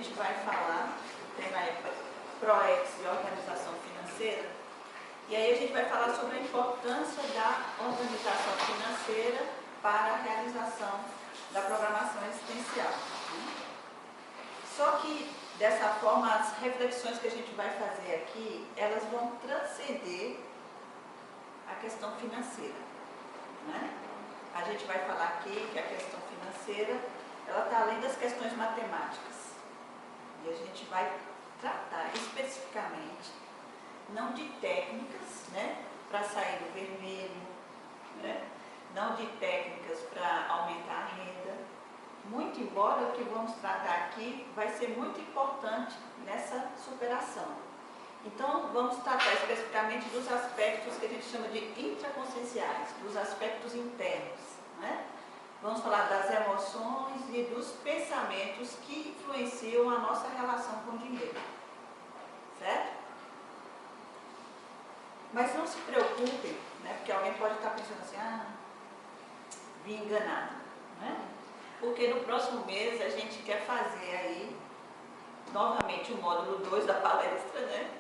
gente vai falar, o tema é PROEX e organização financeira, e aí a gente vai falar sobre a importância da organização financeira para a realização da programação existencial. Só que, dessa forma, as reflexões que a gente vai fazer aqui, elas vão transcender a questão financeira, né? A gente vai falar aqui que a questão financeira, ela está além das questões matemáticas. E a gente vai tratar especificamente, não de técnicas, né, para sair do vermelho, né, não de técnicas para aumentar a renda, muito embora o que vamos tratar aqui vai ser muito importante nessa superação. Então, vamos tratar especificamente dos aspectos que a gente chama de intraconscienciais, dos aspectos internos, né? Vamos falar das emoções e dos pensamentos que influenciam a nossa relação com o dinheiro, certo? Mas não se preocupem, né? Porque alguém pode estar pensando assim, vim enganado, né? Porque no próximo mês a gente quer fazer aí, novamente, o módulo 2 da palestra, né?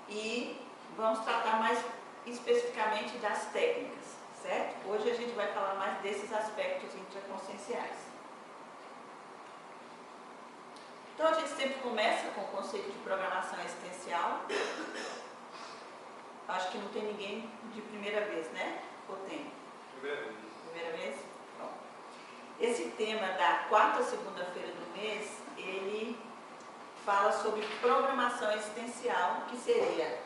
E vamos tratar mais especificamente das técnicas, certo? Hoje a gente vai falar mais desses aspectos intraconscienciais. Então a gente sempre começa com o conceito de programação existencial. Acho que não tem ninguém de primeira vez, né? Ou tem? Primeira vez. Primeira vez? Bom. Esse tema da quarta segunda-feira do mês, ele fala sobre programação existencial, que seria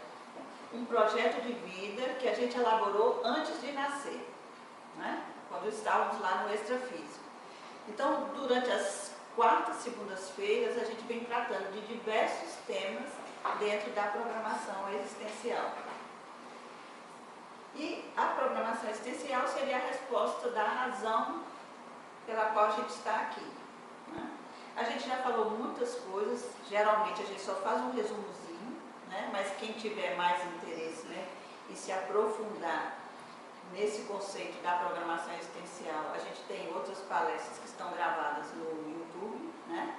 um projeto de vida que a gente elaborou antes de nascer, né? Quando estávamos lá no extrafísico. Então, durante as quartas segundas-feiras, a gente vem tratando de diversos temas dentro da programação existencial. E a programação existencial seria a resposta da razão pela qual a gente está aqui, né? A gente já falou muitas coisas, geralmente a gente só faz um resumozinho, né? Mas quem tiver mais interesse, né, e se aprofundar nesse conceito da programação existencial, a gente tem outras palestras que estão gravadas no YouTube, né?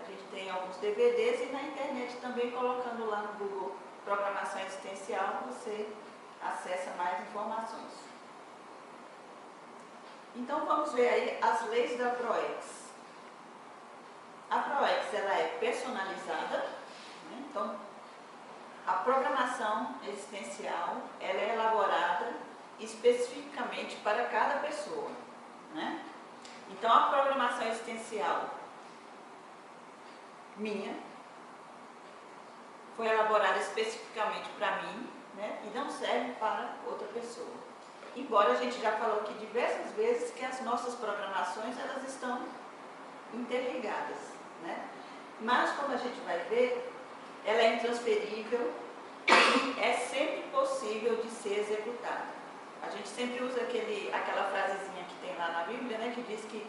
A gente tem alguns DVDs e na internet também, colocando lá no Google programação existencial, você acessa mais informações. Então vamos ver aí as leis da PROEX. A PROEX, ela é personalizada, né? Então a programação existencial, ela é elaborada especificamente para cada pessoa, né? Então a programação existencial minha foi elaborada especificamente para mim, né? E não serve para outra pessoa. Embora a gente já falou aqui diversas vezes que as nossas programações, elas estão interligadas, né? Mas, como a gente vai ver, ela é intransferível e é sempre possível de ser executada. A gente sempre usa aquela frasezinha que tem lá na Bíblia, né, que diz que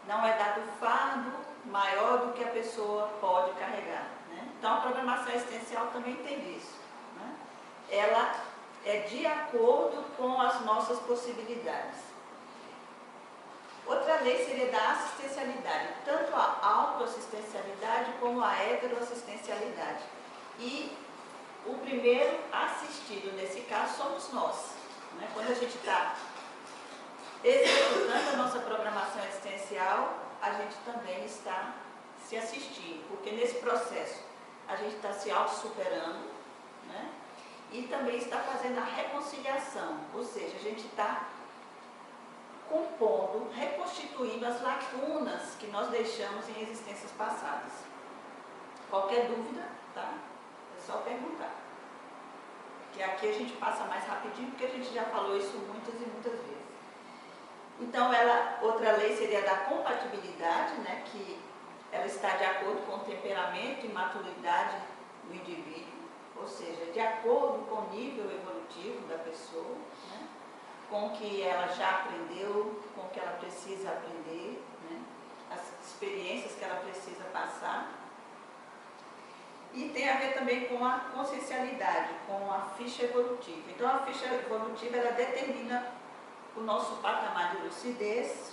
não é dado fardo maior do que a pessoa pode carregar, né? Então, a programação existencial também tem isso, né? Ela é de acordo com as nossas possibilidades. Outra lei seria da assistencialidade, tanto a autoassistencialidade como a heteroassistencialidade. E o primeiro assistido, nesse caso, somos nós, né? Quando a gente está executando a nossa programação existencial, a gente também está se assistindo, porque nesse processo a gente está se auto-superando, né? E também está fazendo a reconciliação, ou seja, a gente está compondo, reconstituindo as lacunas que nós deixamos em existências passadas. Qualquer dúvida, tá? É só perguntar. Que aqui a gente passa mais rapidinho, porque a gente já falou isso muitas e muitas vezes. Então, outra lei seria da compatibilidade, né? Que ela está de acordo com o temperamento e maturidade do indivíduo, ou seja, de acordo com o nível evolutivo da pessoa, né? Com o que ela já aprendeu, com o que ela precisa aprender, né? As experiências que ela precisa passar. E tem a ver também com a consciencialidade, com a ficha evolutiva. Então, a ficha evolutiva, ela determina o nosso patamar de lucidez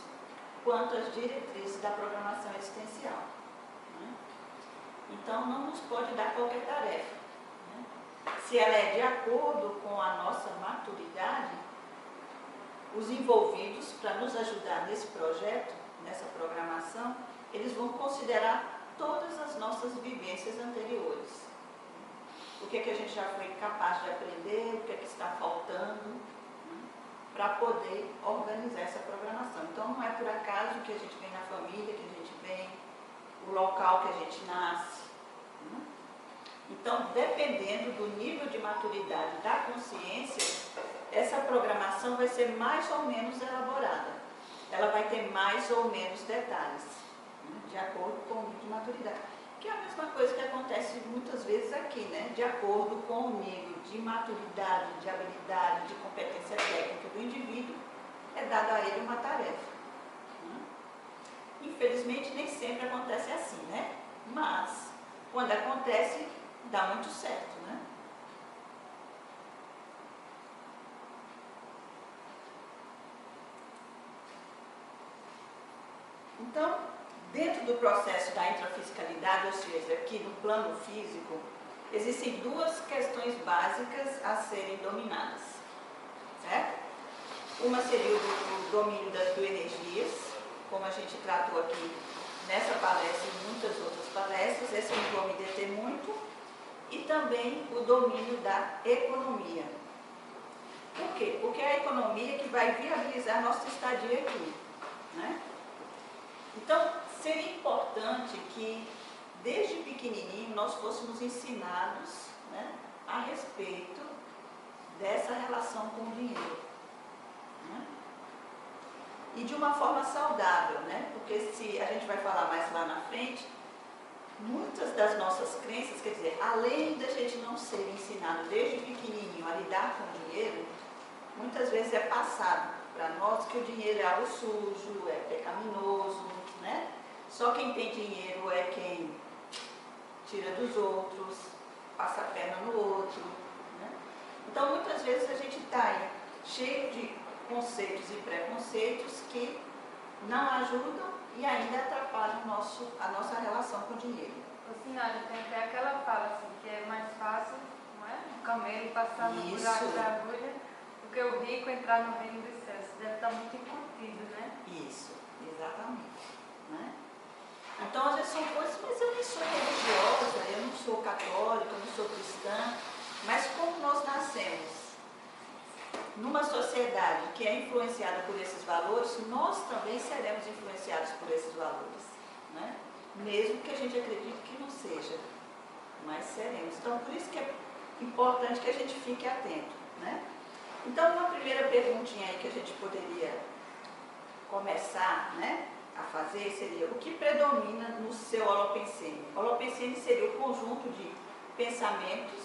quanto às diretrizes da programação existencial, né? Então, não nos pode dar qualquer tarefa, né? Se ela é de acordo com a nossa maturidade, os envolvidos, para nos ajudar nesse projeto, nessa programação, eles vão considerar todas as nossas vivências anteriores. O que é que a gente já foi capaz de aprender, o que é que está faltando, né, para poder organizar essa programação. Então, não é por acaso que a gente vem na família, que a gente vem, o local que a gente nasce, né? Então, dependendo do nível de maturidade da consciência, essa programação vai ser mais ou menos elaborada. Ela vai ter mais ou menos detalhes, né, de acordo com o nível de maturidade. Que é a mesma coisa que acontece muitas vezes aqui, né? De acordo com o nível de maturidade, de habilidade, de competência técnica do indivíduo, é dada a ele uma tarefa, né? Infelizmente, nem sempre acontece assim, né? Mas, quando acontece, dá muito certo, né? Então, dentro do processo da intrafisicalidade, ou seja, aqui no plano físico, existem duas questões básicas a serem dominadas, certo? Uma seria o domínio das bioenergias, como a gente tratou aqui nessa palestra e em muitas outras palestras, esse eu não vou me deter muito, e também o domínio da economia. Por quê? Porque é a economia que vai viabilizar a nossa estadia aqui, né? Então, seria importante que, desde pequenininho, nós fôssemos ensinados, né, a respeito dessa relação com o dinheiro, né? E de uma forma saudável, né? Porque se a gente vai falar mais lá na frente, muitas das nossas crenças, quer dizer, além da gente não ser ensinado desde pequenininho a lidar com o dinheiro, muitas vezes é passado para nós que o dinheiro é algo sujo, é pecaminoso, né? Só quem tem dinheiro é quem tira dos outros, passa a perna no outro, né? Então, muitas vezes a gente está aí cheio de conceitos e preconceitos que não ajudam e ainda atrapalham a nossa relação com o dinheiro. Ô, senhora, tem até aquela fala assim, que é mais fácil, não é? Um camelo passar no buraco da agulha do que o rico entrar no reino dos céus. Deve estar muito incutido, né? Isso, exatamente, né? Então, às vezes são coisas, mas eu nem sou religiosa, eu não sou católica, eu não sou cristã, mas como nós nascemos numa sociedade que é influenciada por esses valores, nós também seremos influenciados por esses valores, né? Mesmo que a gente acredite que não seja, mas seremos. Então, por isso que é importante que a gente fique atento, né? Então, uma primeira perguntinha aí que a gente poderia começar, né, a fazer seria: o que predomina no seu holopensene? Holopensene seria o conjunto de pensamentos,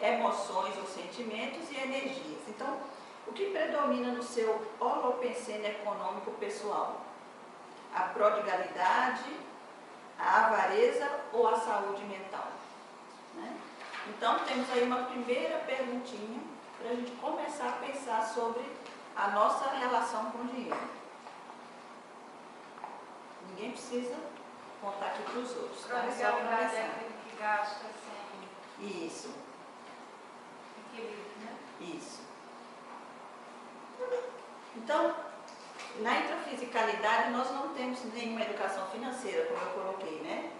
emoções ou sentimentos e energias. Então, o que predomina no seu holopensene econômico pessoal? A prodigalidade, a avareza ou a saúde mental, né? Então, temos aí uma primeira perguntinha para a gente começar a pensar sobre a nossa relação com o dinheiro. Ninguém precisa contar aqui para os outros, tá? É só Prodigalidade é aquele que gasta sem Isso, equilíbrio, né? isso. Então, na intrafisicalidade nós não temos nenhuma educação financeira, como eu coloquei, né?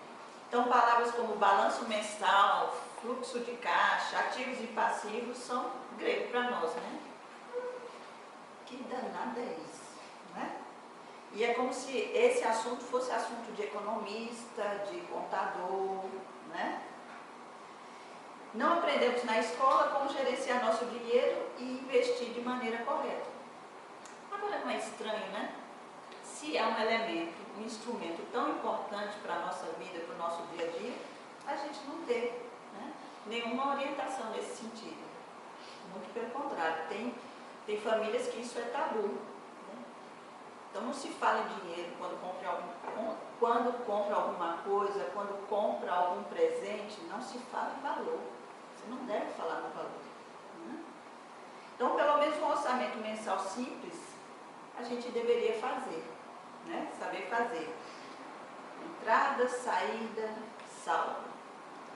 Então, palavras como balanço mensal, fluxo de caixa, ativos e passivos são grego para nós, né? Que danada é isso, né? E é como se esse assunto fosse assunto de economista, de contador, né? Não aprendemos na escola como gerenciar nosso dinheiro e investir de maneira correta. Agora, não é estranho, né? Se é um elemento, um instrumento tão importante para a nossa vida, para o nosso dia a dia, a gente não ter, né, nenhuma orientação nesse sentido. Muito pelo contrário, tem famílias que isso é tabu, né? Então não se fala em dinheiro quando compra alguma coisa, quando compra algum presente, não se fala em valor. Você não deve falar no valor, né? Então, pelo menos um orçamento mensal simples, a gente deveria fazer, né? Saber fazer. Entrada, saída, saldo?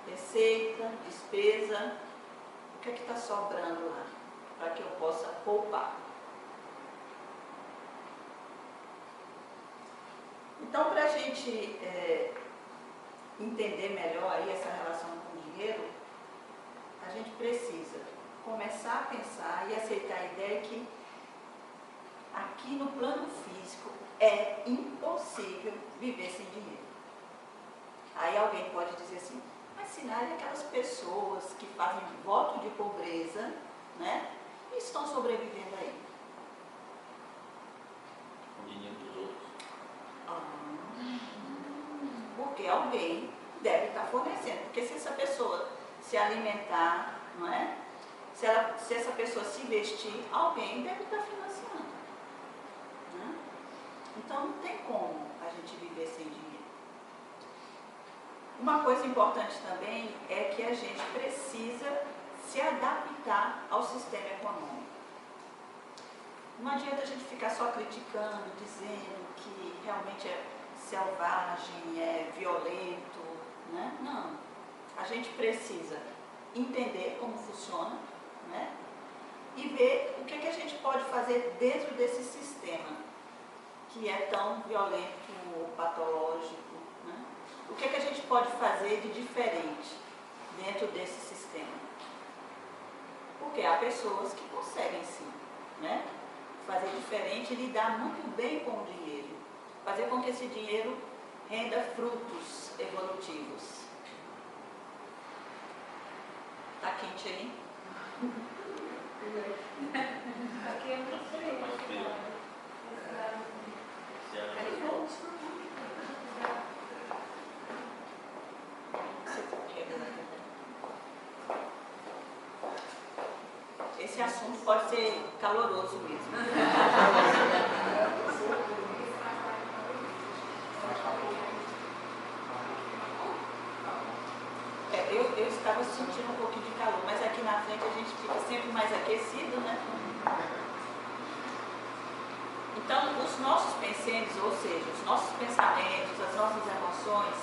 Receita, despesa, o que é que está sobrando lá? Para que eu possa poupar. Então, para a gente entender melhor aí essa relação com o dinheiro, a gente precisa começar a pensar e aceitar a ideia que aqui no plano físico é impossível viver sem dinheiro. Aí alguém pode dizer assim, mas Sinara, aquelas pessoas que fazem voto de pobreza, né, e estão sobrevivendo aí? Com dinheiro dos outros. Porque alguém deve estar fornecendo. Porque se essa pessoa se alimentar, não é? Se essa pessoa se vestir, alguém deve estar financiando. Né? Então não tem como a gente viver sem dinheiro. Uma coisa importante também é que a gente precisa se adaptar ao sistema econômico. Não adianta a gente ficar só criticando, dizendo que realmente é selvagem, é violento, né? Não. A gente precisa entender como funciona, né? E ver o que a gente pode fazer dentro desse sistema que é tão violento ou patológico, né? O que a gente pode fazer de diferente dentro desse sistema? Porque há pessoas que conseguem sim, né? Fazer diferente e lidar muito bem com o dinheiro. Fazer com que esse dinheiro renda frutos evolutivos. Tá quente aí? Aqui é muito frio. Esse assunto pode ser caloroso mesmo. Eu estava sentindo um pouquinho de calor, mas aqui na frente a gente fica sempre mais aquecido, né? Então, os nossos pensamentos, ou seja, os nossos pensamentos, as nossas emoções,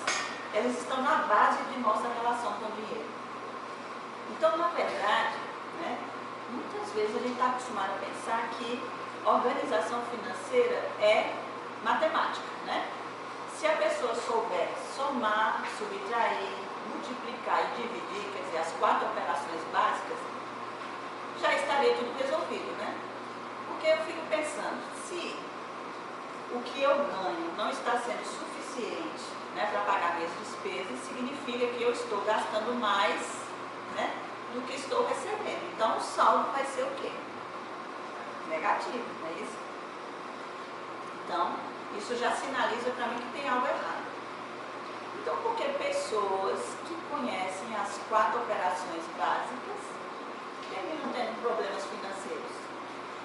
elas estão na base de nossa relação com o dinheiro. Então, na verdade, né, muitas vezes a gente está acostumado a pensar que organização financeira é matemática, né? Se a pessoa souber somar, subtrair, multiplicar e dividir, quer dizer, as 4 operações básicas, já estaria tudo resolvido, né? Porque eu fico pensando, se o que eu ganho não está sendo suficiente, né, para pagar minhas despesas, significa que eu estou gastando mais, né, do que estou recebendo. Então o saldo vai ser o quê? Negativo, não é isso? Então, isso já sinaliza para mim que tem algo errado. Então, por que pessoas que conhecem as 4 operações básicas terminam tendo problemas financeiros?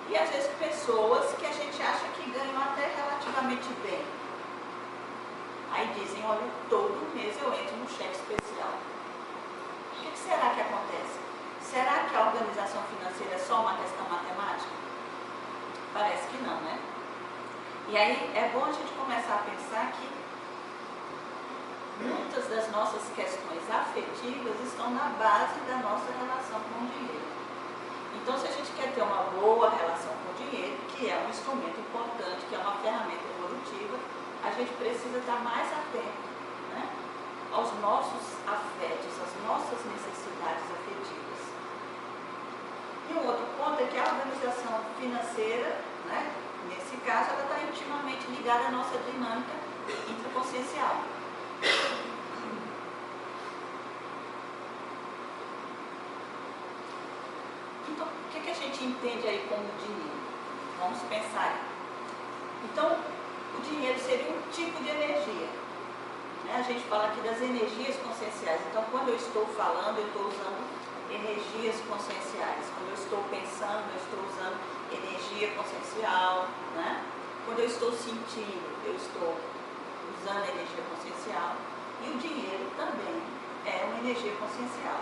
E às vezes pessoas que a gente acha que ganham até relativamente bem. Aí dizem, olha, todo mês eu entro no cheque especial. O que será que acontece? Será que a organização financeira é só uma questão matemática? Parece que não, né? E aí é bom a gente começar a pensar que muitas das nossas questões afetivas estão na base da nossa relação com o dinheiro. Então, se a gente quer ter uma boa relação com o dinheiro, que é um instrumento importante, que é uma ferramenta evolutiva, a gente precisa estar mais atento, né, aos nossos afetos, às nossas necessidades afetivas. E um outro ponto é que a organização financeira, né, nesse caso, ela está intimamente ligada à nossa dinâmica intraconsciencial. Então, o que a gente entende aí como dinheiro? Vamos pensar aí. Então, o dinheiro seria um tipo de energia. Né? A gente fala aqui das energias conscienciais. Então, quando eu estou falando, eu estou usando energias conscienciais. Quando eu estou pensando, eu estou usando energia consciencial. Né? Quando eu estou sentindo, eu estou usando energia consciencial. E o dinheiro também é uma energia consciencial.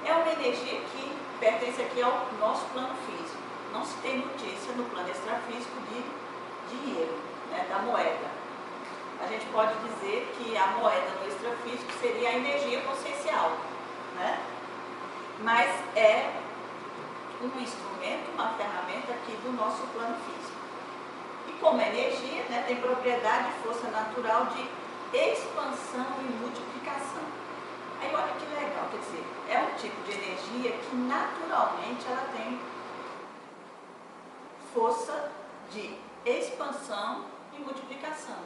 É uma energia que pertence aqui ao nosso plano físico. Não se tem notícia no plano extrafísico de dinheiro, né, da moeda. A gente pode dizer que a moeda no extrafísico seria a energia consciencial, né? Mas é um instrumento, uma ferramenta aqui do nosso plano físico. E como energia, né, tem propriedade e força natural de expansão e multiplicação. Aí olha que legal, quer dizer, é um tipo de energia que naturalmente ela tem força de expansão e multiplicação.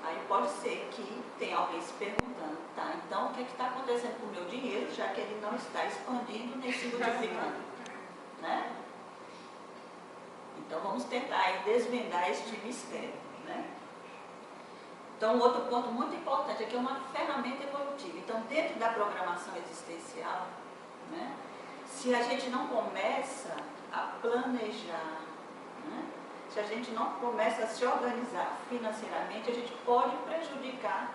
Aí pode ser que tenha alguém se perguntando, tá, então o que está acontecendo com o meu dinheiro, já que ele não está expandindo nem se multiplicando, né? Então vamos tentar aí desvendar este mistério, né? Então, um outro ponto muito importante é que é uma ferramenta evolutiva. Então, dentro da programação existencial, né, se a gente não começa a planejar, né, se a gente não começa a se organizar financeiramente, a gente pode prejudicar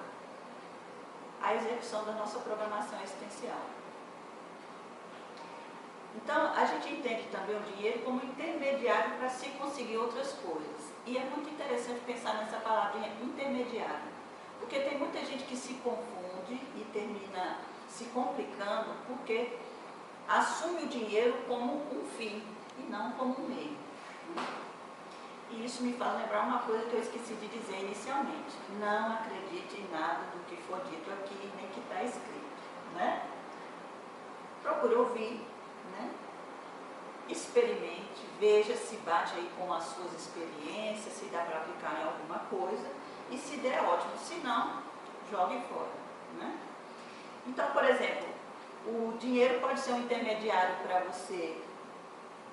a execução da nossa programação existencial. Então, a gente entende também o dinheiro como intermediário para se conseguir outras coisas. E é muito interessante pensar nessa palavrinha intermediário, porque tem muita gente que se confunde e termina se complicando porque assume o dinheiro como um fim e não como um meio. E isso me faz lembrar uma coisa que eu esqueci de dizer inicialmente. Não acredite em nada do que for dito aqui, nem que está escrito, né? Procure ouvir, né? Experimente, veja se bate aí com as suas experiências, se dá para aplicar em alguma coisa, e se der, ótimo, se não, jogue fora, né? Então, por exemplo, o dinheiro pode ser um intermediário para você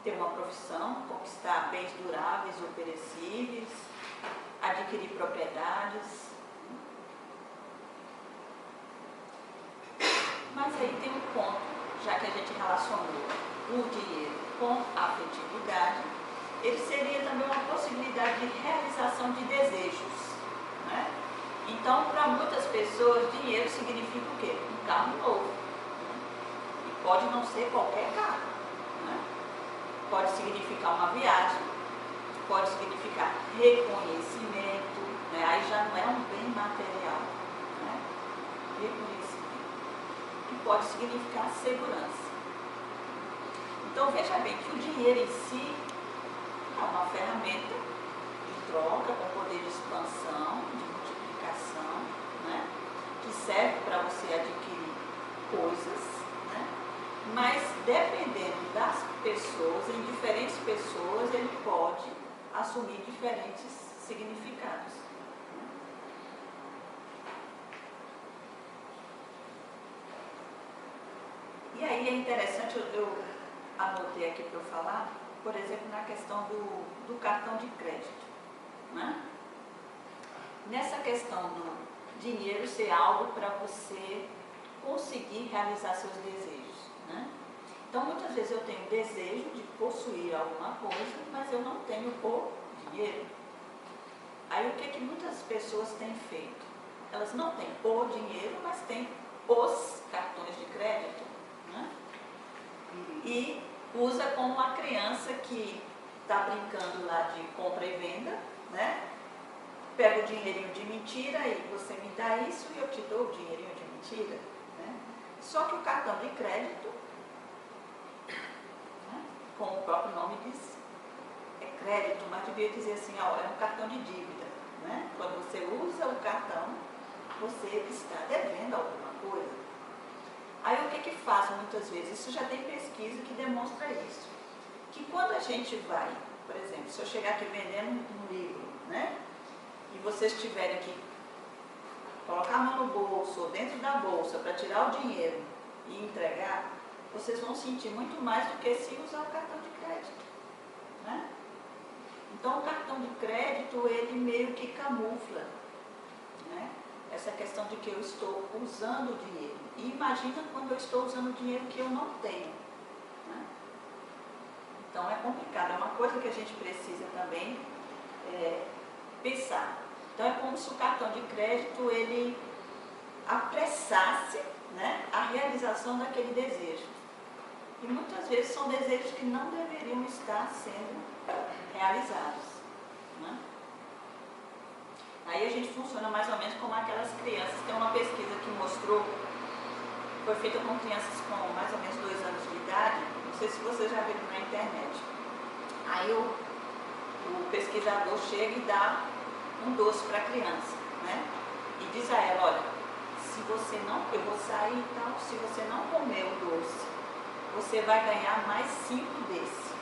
ter uma profissão, conquistar bens duráveis ou perecíveis, adquirir propriedades. Mas aí tem um ponto, já que a gente relacionou o dinheiro com a afetividade, ele seria também uma possibilidade de realização de desejos, né? Então, para muitas pessoas, dinheiro significa o quê? Um carro novo. Né? E pode não ser qualquer carro. Né? Pode significar uma viagem, pode significar reconhecimento, né? Aí já não é um bem material, né? Reconhecimento. E pode significar segurança. Então, veja bem que o dinheiro em si é uma ferramenta de troca com poder de expansão, de multiplicação, né? Que serve para você adquirir coisas, né? Mas dependendo das pessoas, em diferentes pessoas, ele pode assumir diferentes significados. E aí é interessante, eu anotei aqui para eu falar, por exemplo, na questão do cartão de crédito, né? Nessa questão do dinheiro ser algo para você conseguir realizar seus desejos, né? Então, muitas vezes eu tenho desejo de possuir alguma coisa, mas eu não tenho o dinheiro. Aí, o que muitas pessoas têm feito? Elas não têm o dinheiro, mas têm os cartões de crédito, né? E usa como uma criança que está brincando lá de compra e venda, né? Pega o dinheirinho de mentira e você me dá isso e eu te dou o dinheirinho de mentira, né? Só que o cartão de crédito, né, como o próprio nome diz, é crédito, mas devia dizer assim, ó, é um cartão de dívida, né? Quando você usa o cartão, você está devendo alguma coisa. Aí o que faz muitas vezes? Isso já tem pesquisa que demonstra isso. Que quando a gente vai, por exemplo, se eu chegar aqui vendendo um livro, né? E vocês tiverem que colocar a mão no bolso ou dentro da bolsa para tirar o dinheiro e entregar, vocês vão sentir muito mais do que se usar o cartão de crédito, né? Então o cartão de crédito, ele meio que camufla, né, essa questão de que eu estou usando o dinheiro. E imagina quando eu estou usando o dinheiro que eu não tenho, né? Então é complicado, é uma coisa que a gente precisa também pensar. Então é como se o cartão de crédito ele apressasse, né, a realização daquele desejo. E muitas vezes são desejos que não deveriam estar sendo realizados, né? Aí a gente funciona mais ou menos como aquelas crianças. Tem uma pesquisa que mostrou, foi feita com crianças com mais ou menos 2 anos de idade, não sei se vocês já viram na internet. Aí o pesquisador chega e dá um doce para a criança, né? E diz a ela, olha, se você não, eu vou sair e tal, se você não comer o doce, você vai ganhar mais 5 desse.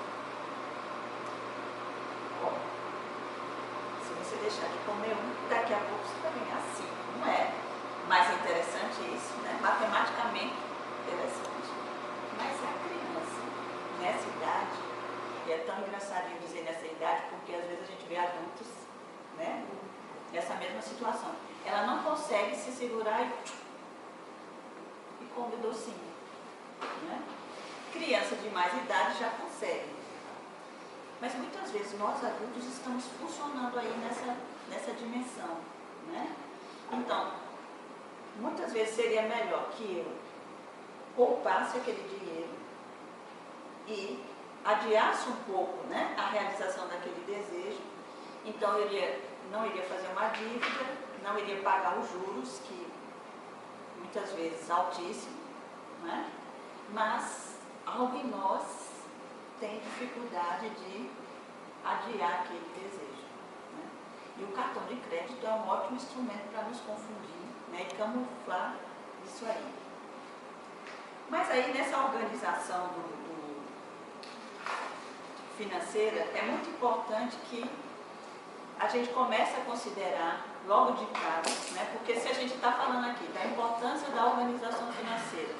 Bom, se você deixar de comer um, daqui a pouco você vai ganhar 5. Não é mais interessante isso, né? Matematicamente interessante. Mas a criança, nessa idade, e é tão engraçadinho dizer nessa idade, porque às vezes a gente vê adultos, né? Nessa mesma situação. Ela não consegue se segurar e come o docinho, né? Criança de mais idade já consegue. Mas muitas vezes nós adultos estamos funcionando aí nessa dimensão, né? Então, muitas vezes seria melhor que eu poupasse aquele dinheiro e adiasse um pouco, né, a realização daquele desejo. Então eu não iria fazer uma dívida, não iria pagar os juros, que muitas vezes altíssimo, né? Mas algo em nós tem dificuldade de adiar aquele desejo, né? E o cartão de crédito é um ótimo instrumento para nos confundir, né, e camuflar isso aí. Mas aí nessa organização financeira é muito importante que a gente comece a considerar logo de cara, né? Porque se a gente está falando aqui da importância da organização financeira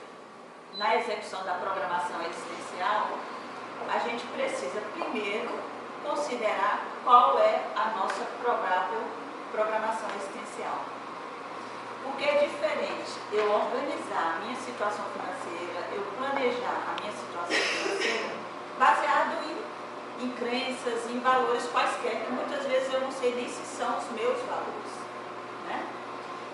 na execução da programação existencial, a gente precisa primeiro considerar qual é a nossa provável programação existencial. Porque é diferente eu organizar a minha situação financeira, eu planejar a minha situação financeira baseado em crenças, em valores quaisquer, que muitas vezes eu não sei nem se são os meus valores, né?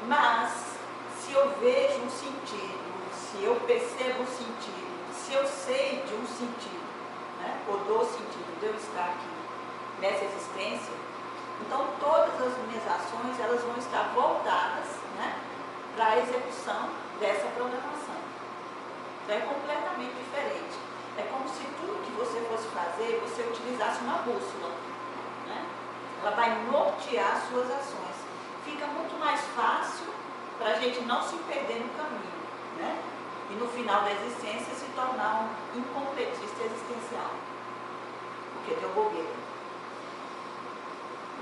Mas, se eu vejo um sentido, se eu percebo um sentido, se eu sei de um sentido, né, ou do sentido de eu estar aqui nessa existência, então todas as minhas ações elas vão estar voltadas, né, para a execução dessa programação. Então é completamente diferente. É como se tudo que você fosse fazer, você utilizasse uma bússola, né? Ela vai nortear as suas ações. Fica muito mais fácil para a gente não se perder no caminho, né? E no final da existência se tornar um incompletista existencial, porque deu bobeira.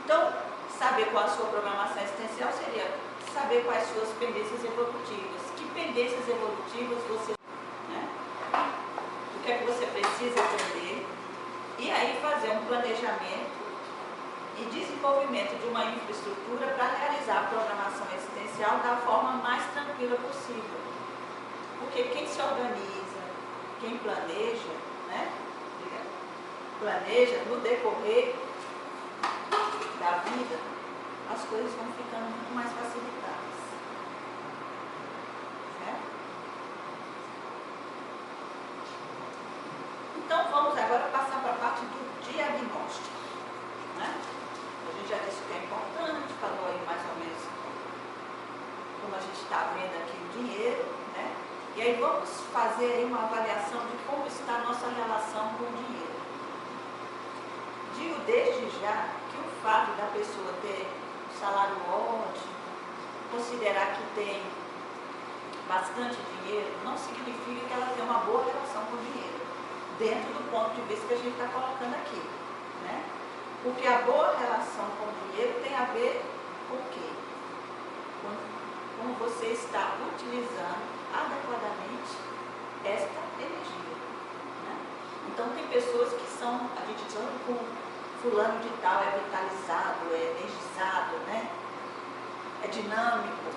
Então, saber qual a sua programação existencial seria saber quais suas pendências evolutivas. Que pendências evolutivas você, né? O que é que você precisa aprender, e aí fazer um planejamento e desenvolvimento de uma infraestrutura para realizar a programação existencial da forma mais tranquila possível. Porque quem se organiza, quem planeja, né? Planeja no decorrer da vida, as coisas vão ficando muito mais facilitadas. Então vamos agora passar para a parte do diagnóstico, né? A gente já disse o que é importante, falou aí mais ou menos como a gente está vendo aqui o dinheiro, né? E aí vamos fazer aí uma avaliação de como está a nossa relação com o dinheiro. Digo desde já que o fato da pessoa ter um salário ótimo, considerar que tem bastante dinheiro, não significa que ela tem uma boa relação com o dinheiro, dentro do ponto de vista que a gente está colocando aqui, né? Porque a boa relação com o dinheiro tem a ver com o quê? Como você está utilizando adequadamente esta energia, né? Então tem pessoas que são, a gente diz, com fulano de tal é vitalizado, é energizado, né? É dinâmico,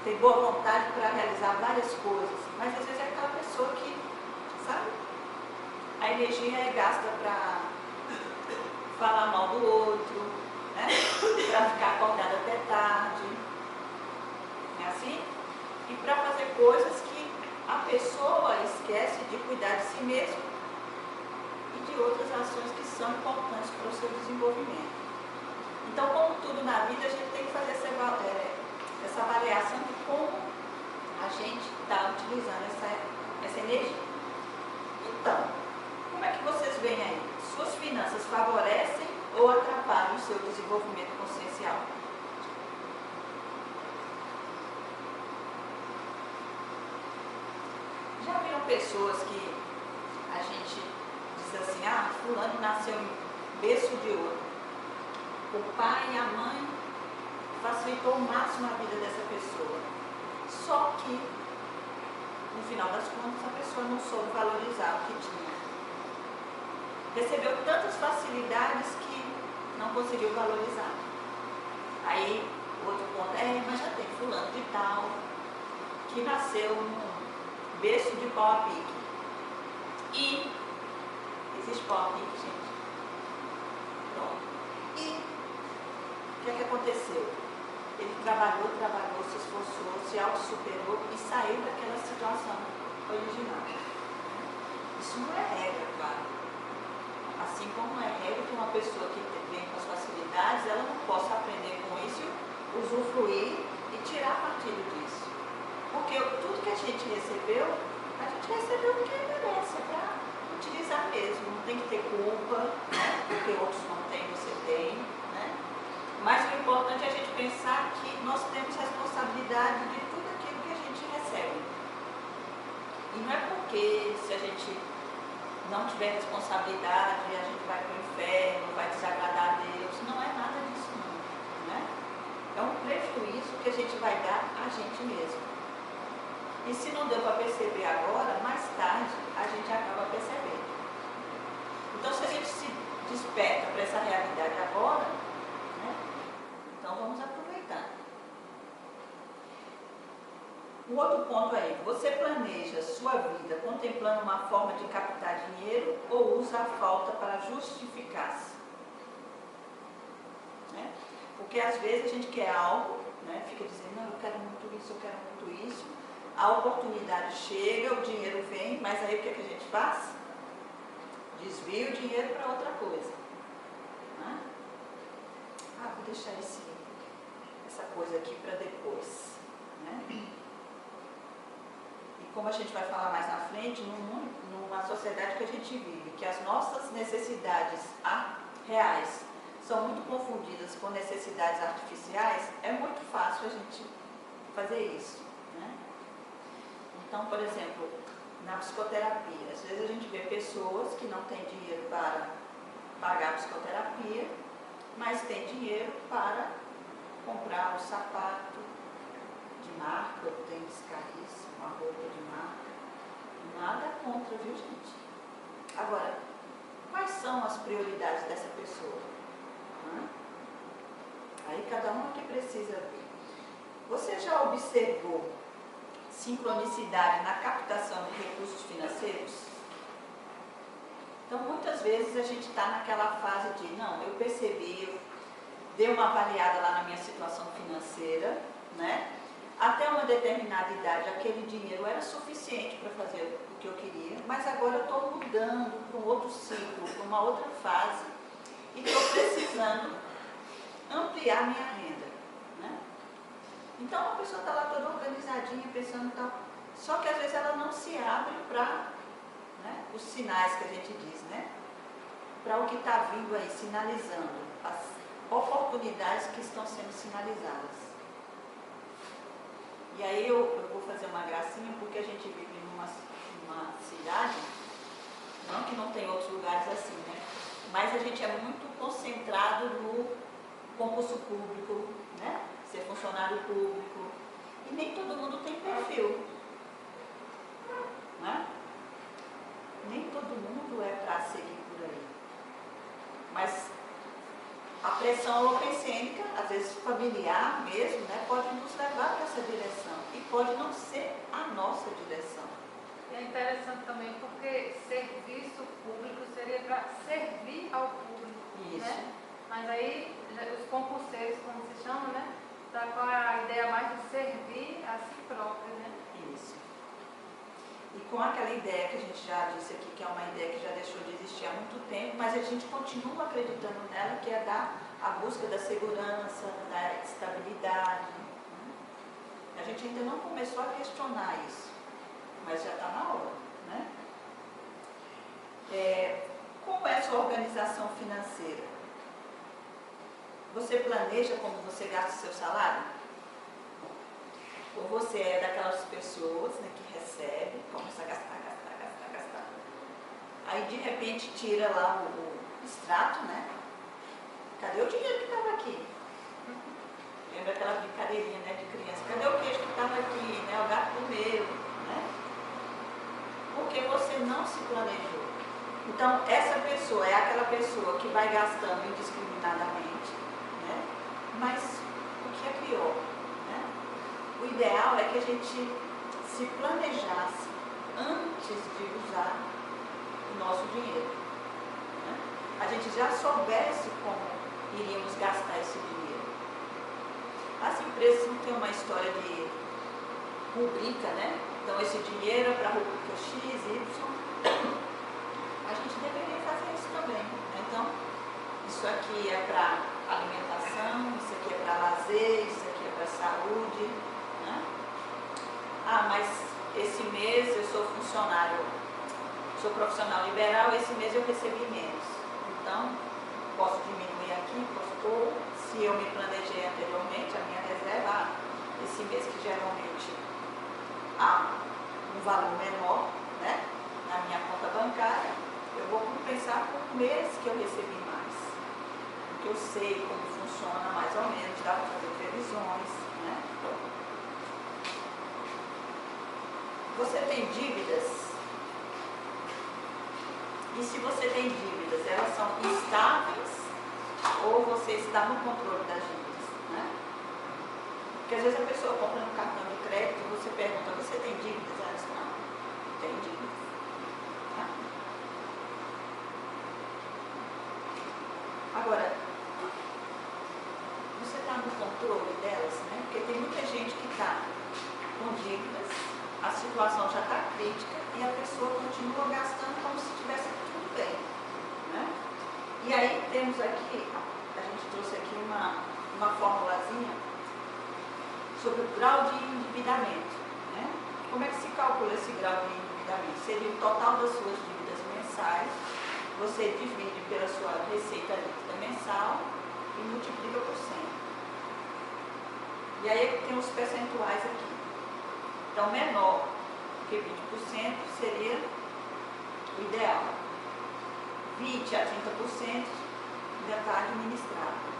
tem boa vontade para realizar várias coisas, mas às vezes é aquela pessoa que, sabe? A energia é gasta para falar mal do outro, né? Para ficar acordado até tarde, não é assim? E para fazer coisas que a pessoa esquece de cuidar de si mesma e de outras ações que são importantes para o seu desenvolvimento. Então, como tudo na vida, a gente tem que fazer essa essa avaliação de como a gente está utilizando essa energia. Então, como é que vocês veem aí? Suas finanças favorecem ou atrapalham o seu desenvolvimento consciencial? Já viram pessoas que a gente diz assim, ah, fulano nasceu em berço de ouro. O pai e a mãe facilitou ao máximo a vida dessa pessoa. Só que, no final das contas, a pessoa não soube valorizar o que tinha. Recebeu tantas facilidades que não conseguiu valorizar. Aí, outro ponto é, mas já tem fulano de tal, que nasceu num berço de pau a pique. E existe pau a pique, gente. Pronto. E o que é que aconteceu? Ele trabalhou, se esforçou, se auto-superou e saiu daquela situação original. Isso não é regra, claro. Assim como é regra que uma pessoa que vem com as facilidades, ela não possa aprender com isso, usufruir e tirar partido disso. Porque tudo que a gente recebeu porque merece, é para utilizar mesmo. Não tem que ter culpa, né? Porque outros não têm, você tem, né? Mas o importante é a gente pensar que nós temos responsabilidade de tudo aquilo que a gente recebe. E não é porque se a gente não tiver responsabilidade, a gente vai para o inferno, vai desagradar a Deus. Não é nada disso não, né? É um prejuízo que a gente vai dar a gente mesmo. E se não deu para perceber agora, mais tarde a gente acaba percebendo. Então se a gente se desperta para essa realidade agora, né? Então vamos aproveitar. O outro ponto aí, você planeja sua vida contemplando uma forma de captar dinheiro ou usa a falta para justificar-se? Né? Porque às vezes a gente quer algo, né? Fica dizendo, não, eu quero muito isso, eu quero muito isso. A oportunidade chega, o dinheiro vem, mas aí o que a gente faz? Desvia o dinheiro para outra coisa. Né? Ah, vou deixar essa coisa aqui para depois. Né? E como a gente vai falar mais na frente, numa sociedade que a gente vive, que as nossas necessidades reais são muito confundidas com necessidades artificiais, é muito fácil a gente fazer isso. Né? Então, por exemplo, na psicoterapia, às vezes a gente vê pessoas que não têm dinheiro para pagar a psicoterapia, mas tem dinheiro para comprar um sapato de marca, o tênis caríssimo, uma roupa de marca. Nada contra, viu, gente? Agora, quais são as prioridades dessa pessoa? Aí cada um aqui precisa ver. Você já observou sincronicidade na captação de recursos financeiros? Então, muitas vezes a gente está naquela fase de, não, eu percebi, eu dei uma avaliada lá na minha situação financeira, né? Até uma determinada idade, aquele dinheiro era suficiente para fazer o que eu queria, mas agora eu estou mudando para um outro ciclo, para uma outra fase, e estou precisando ampliar minha renda. Né? Então a pessoa está lá toda organizadinha, pensando tal, só que às vezes ela não se abre para, né, os sinais que a gente diz, né? Para o que está vindo aí, sinalizando, as oportunidades que estão sendo sinalizadas. E aí eu vou fazer uma gracinha, porque a gente vive numa cidade, não que não tem outros lugares assim, né? Mas a gente é muito concentrado no concurso público, né? Ser funcionário público. E nem todo mundo tem perfil. Né? Nem todo mundo é para seguir por aí. Mas a pressão holocênica, às vezes familiar mesmo, né, pode nos levar para essa direção. E pode não ser a nossa direção. É interessante também porque serviço público seria para servir ao público. Isso. Né? Mas aí os concurseiros, como se chama, né? Tá com a ideia mais de servir a si próprio, né? Isso. E com aquela ideia que a gente já disse aqui, que é uma ideia que já deixou de existir há muito tempo, mas a gente continua acreditando nela, que é a busca da segurança, da estabilidade. Né? A gente ainda não começou a questionar isso, mas já está na hora, né? Como é a sua organização financeira? Você planeja como você gasta o seu salário? Ou você é daquelas pessoas, né, que recebe, começa a gastar. Aí de repente tira lá o extrato, né? Cadê o dinheiro que estava aqui? Lembra aquela brincadeirinha, né, de criança? Cadê o queijo que estava aqui, né? O gato comeu, né? Porque você não se planejou. Então, essa pessoa é aquela pessoa que vai gastando indiscriminadamente, né? Mas o que é pior, né? O ideal é que a gente se planejasse antes de usar o nosso dinheiro, né? A gente já soubesse como iríamos gastar esse dinheiro. As empresas não têm uma história de rubrica, né? Então, esse dinheiro é para a rubrica X, Y. A gente deveria fazer isso também, né? Então, isso aqui é para alimentação, isso aqui é para lazer, isso aqui é para saúde, né? Ah, mas esse mês eu sou funcionário, sou profissional liberal, esse mês eu recebi menos. Então, posso diminuir aqui, ou se eu me planejei anteriormente, a minha reserva, esse mês que geralmente há um valor menor, né, na minha conta bancária, eu vou compensar por mês que eu recebi mais. Porque eu sei como funciona mais ou menos, dá para fazer previsões, né? Você tem dívidas? E se você tem dívidas, elas são estáveis ou você está no controle das dívidas, né? Porque às vezes a pessoa compra no cartão de crédito e você pergunta, você tem dívidas? Ela diz, não, tem dívidas. Tá? Agora, você está no controle delas, né? Porque tem muita gente que está com dívidas, a situação já está crítica e a pessoa continua gastando como se estivesse tudo bem, né? E aí temos aqui, a gente trouxe aqui uma formulazinha sobre o grau de endividamento, né? Como é que se calcula esse grau de endividamento? Seria o total das suas dívidas mensais, você divide pela sua receita líquida mensal e multiplica por 100. E aí tem os percentuais aqui. Então, menor que 20% seria o ideal. 20 a 30% já está administrado.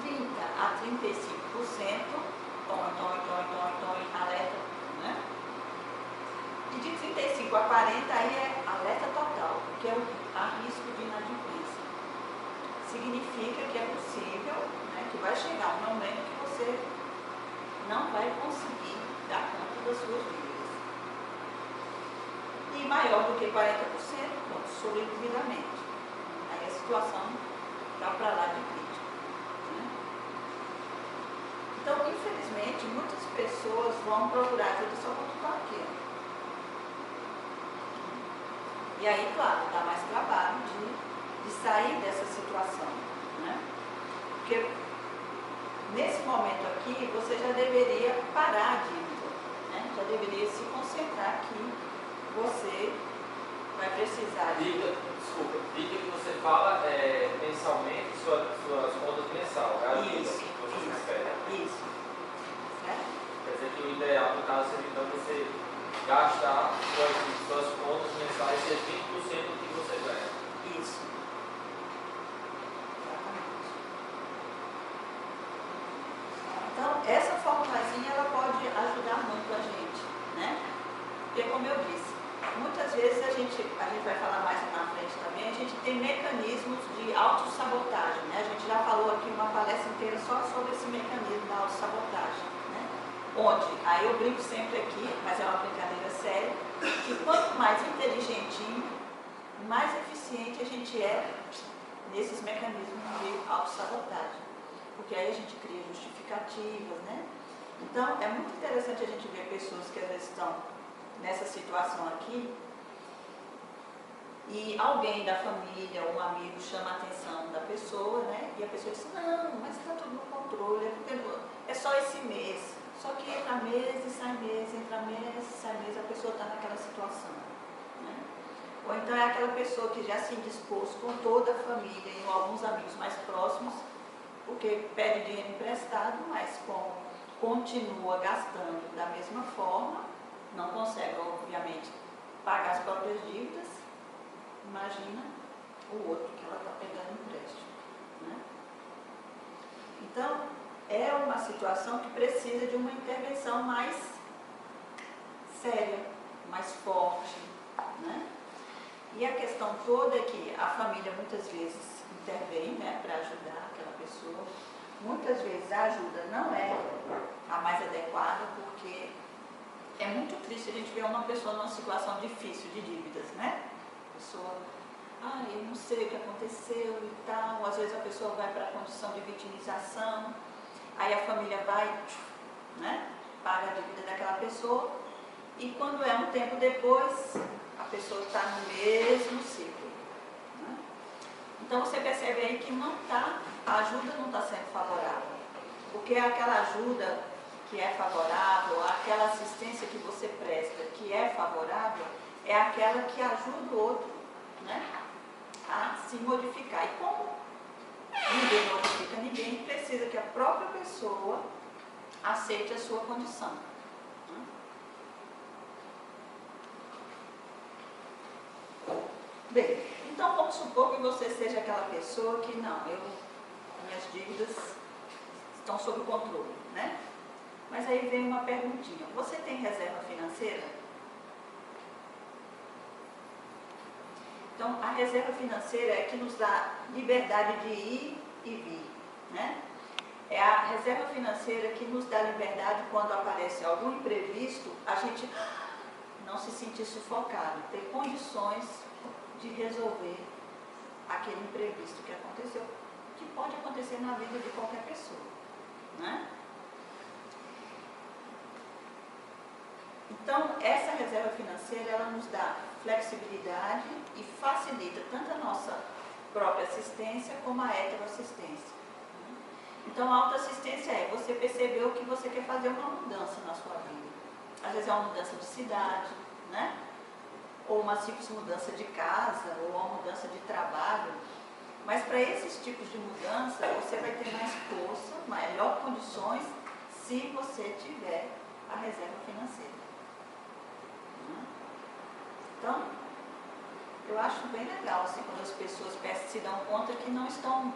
30 a 35%, alerta, né? E de 35 a 40 aí é alerta total, porque há risco de inadimplência. Significa que é possível, né, que vai chegar um momento que você não vai conseguir dar conta das suas dívidas. E maior do que 40%, sobreendividamento. Aí a situação está para lá de crítica, né? Então, infelizmente, muitas pessoas vão procurar ajuda só quando estão aqui. E aí, claro, dá mais trabalho de sair dessa situação, né? Porque nesse momento aqui, você já deveria parar a dívida, né? Já deveria se concentrar que você vai precisar de... Desculpa, dívida que você fala mensalmente, suas contas mensais, a dívida que você espera. Isso. Certo? Quer dizer que o ideal, no caso, seria então você gastar suas contas mensais ser 20% do que você ganha. Isso. Exatamente. Então, essa formulazinha, ela pode ajudar muito a gente, né? Porque, como eu disse, muitas vezes a gente vai falar mais na frente também, a gente tem mecanismos de autossabotagem, né? A gente já falou aqui uma palestra inteira só sobre esse mecanismo da autossabotagem, né? Onde, aí eu brinco sempre aqui, mas é uma brincadeira séria, que quanto mais inteligentinho, mais eficiente a gente é nesses mecanismos de autossabotagem. Porque aí a gente cria justificativas, né? Então, é muito interessante a gente ver pessoas que às vezes estão nessa situação aqui e alguém da família, um amigo chama a atenção da pessoa, né? E a pessoa diz, não, mas está tudo no controle, é só esse mês. Só que entra mês e sai mês, entra mês e sai mês, a pessoa está naquela situação. Né? Ou então é aquela pessoa que já se indispôs com toda a família e alguns amigos mais próximos, porque pede dinheiro emprestado, mas como continua gastando da mesma forma, não consegue, obviamente, pagar as próprias dívidas, imagina o outro que ela está pegando empréstimo. Né? Então, é uma situação que precisa de uma intervenção mais séria, mais forte. Né? E a questão toda é que a família muitas vezes intervém, né, para ajudar aquela pessoa. Muitas vezes a ajuda não é a mais adequada, porque é muito triste a gente ver uma pessoa numa situação difícil de dívidas, né? A pessoa, eu não sei o que aconteceu e tal, às vezes a pessoa vai para a condição de vitimização, aí a família vai, né, paga a dívida daquela pessoa, e quando é um tempo depois, a pessoa está no mesmo ciclo. Né? Então você percebe aí que a ajuda não está sendo favorável, porque aquela ajuda que é favorável, aquela assistência que você presta que é favorável, é aquela que ajuda o outro, né, a se modificar. E como ninguém modifica ninguém, precisa que a própria pessoa aceite a sua condição. Bem, então vamos supor que você seja aquela pessoa que minhas dívidas estão sob controle, né? Mas aí vem uma perguntinha, você tem reserva financeira? Então, a reserva financeira é que nos dá liberdade de ir e vir, né? É a reserva financeira que nos dá liberdade quando aparece algum imprevisto, a gente não se sentir sufocado, ter condições de resolver aquele imprevisto que aconteceu, que pode acontecer na vida de qualquer pessoa, né? Então, essa reserva financeira, ela nos dá flexibilidade e facilita tanto a nossa própria assistência como a heteroassistência. Então, a autoassistência é você percebeu que você quer fazer uma mudança na sua vida. Às vezes é uma mudança de cidade, né? Ou uma simples mudança de casa, ou uma mudança de trabalho. Mas para esses tipos de mudança, você vai ter mais força, melhor condições, se você tiver a reserva financeira. Então, eu acho bem legal, assim, quando as pessoas se dão conta que não estão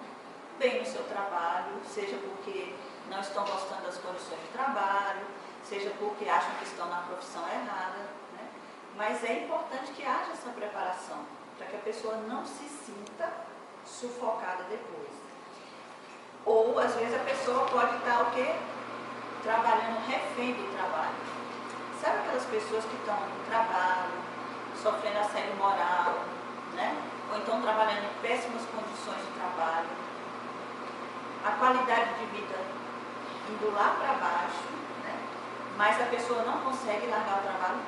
bem no seu trabalho, seja porque não estão gostando das condições de trabalho, seja porque acham que estão na profissão errada, né? Mas é importante que haja essa preparação, para que a pessoa não se sinta sufocada depois. Ou, às vezes, a pessoa pode estar, o quê? Trabalhando refém do trabalho. Sabe aquelas pessoas que estão no trabalho, sofrendo assédio moral, né? Ou então trabalhando em péssimas condições de trabalho, a qualidade de vida indo lá para baixo, né? Mas a pessoa não consegue largar o trabalho.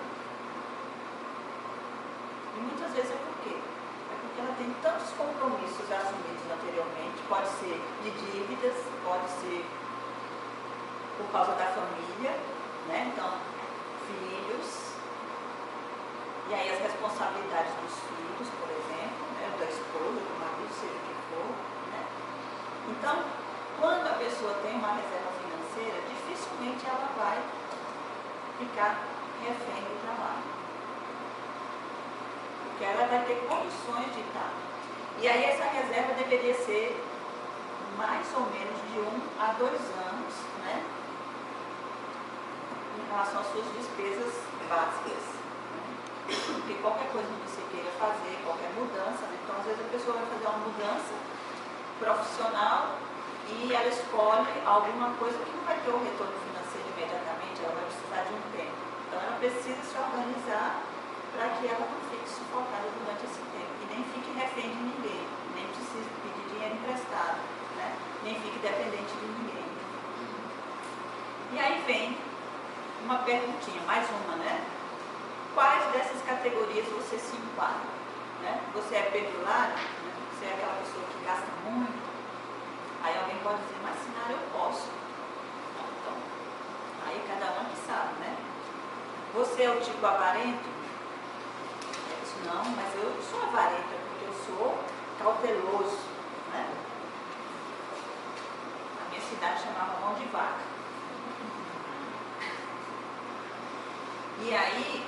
E muitas vezes é por quê? É porque ela tem tantos compromissos assumidos anteriormente, pode ser de dívidas, pode ser por causa da família, né? Então, filhos, e aí as responsabilidades dos filhos, por exemplo, né? Da esposa, do marido, seja o que for, né? Então, quando a pessoa tem uma reserva financeira, dificilmente ela vai ficar refém do trabalho. Porque ela vai ter condições de estar. E aí essa reserva deveria ser mais ou menos de 1 a 2 anos, né? Em relação às suas despesas básicas. Porque qualquer coisa que você queira fazer, qualquer mudança, né? Então às vezes a pessoa vai fazer uma mudança profissional e ela escolhe alguma coisa que não vai ter o retorno financeiro imediatamente, ela vai precisar de um tempo. Então ela precisa se organizar para que ela não fique sufocada durante esse tempo e nem fique refém de ninguém, nem precise pedir dinheiro emprestado, né? Nem fique dependente de ninguém. E aí vem uma perguntinha, mais uma, né? Quais dessas categorias você se enquadra? Né? Você é perdulário? Né? Você é aquela pessoa que gasta muito? você é o tipo avarento? Eu disse, não, mas eu sou avarenta porque eu sou cauteloso, né? A minha cidade chamava Mão de Vaca. E aí,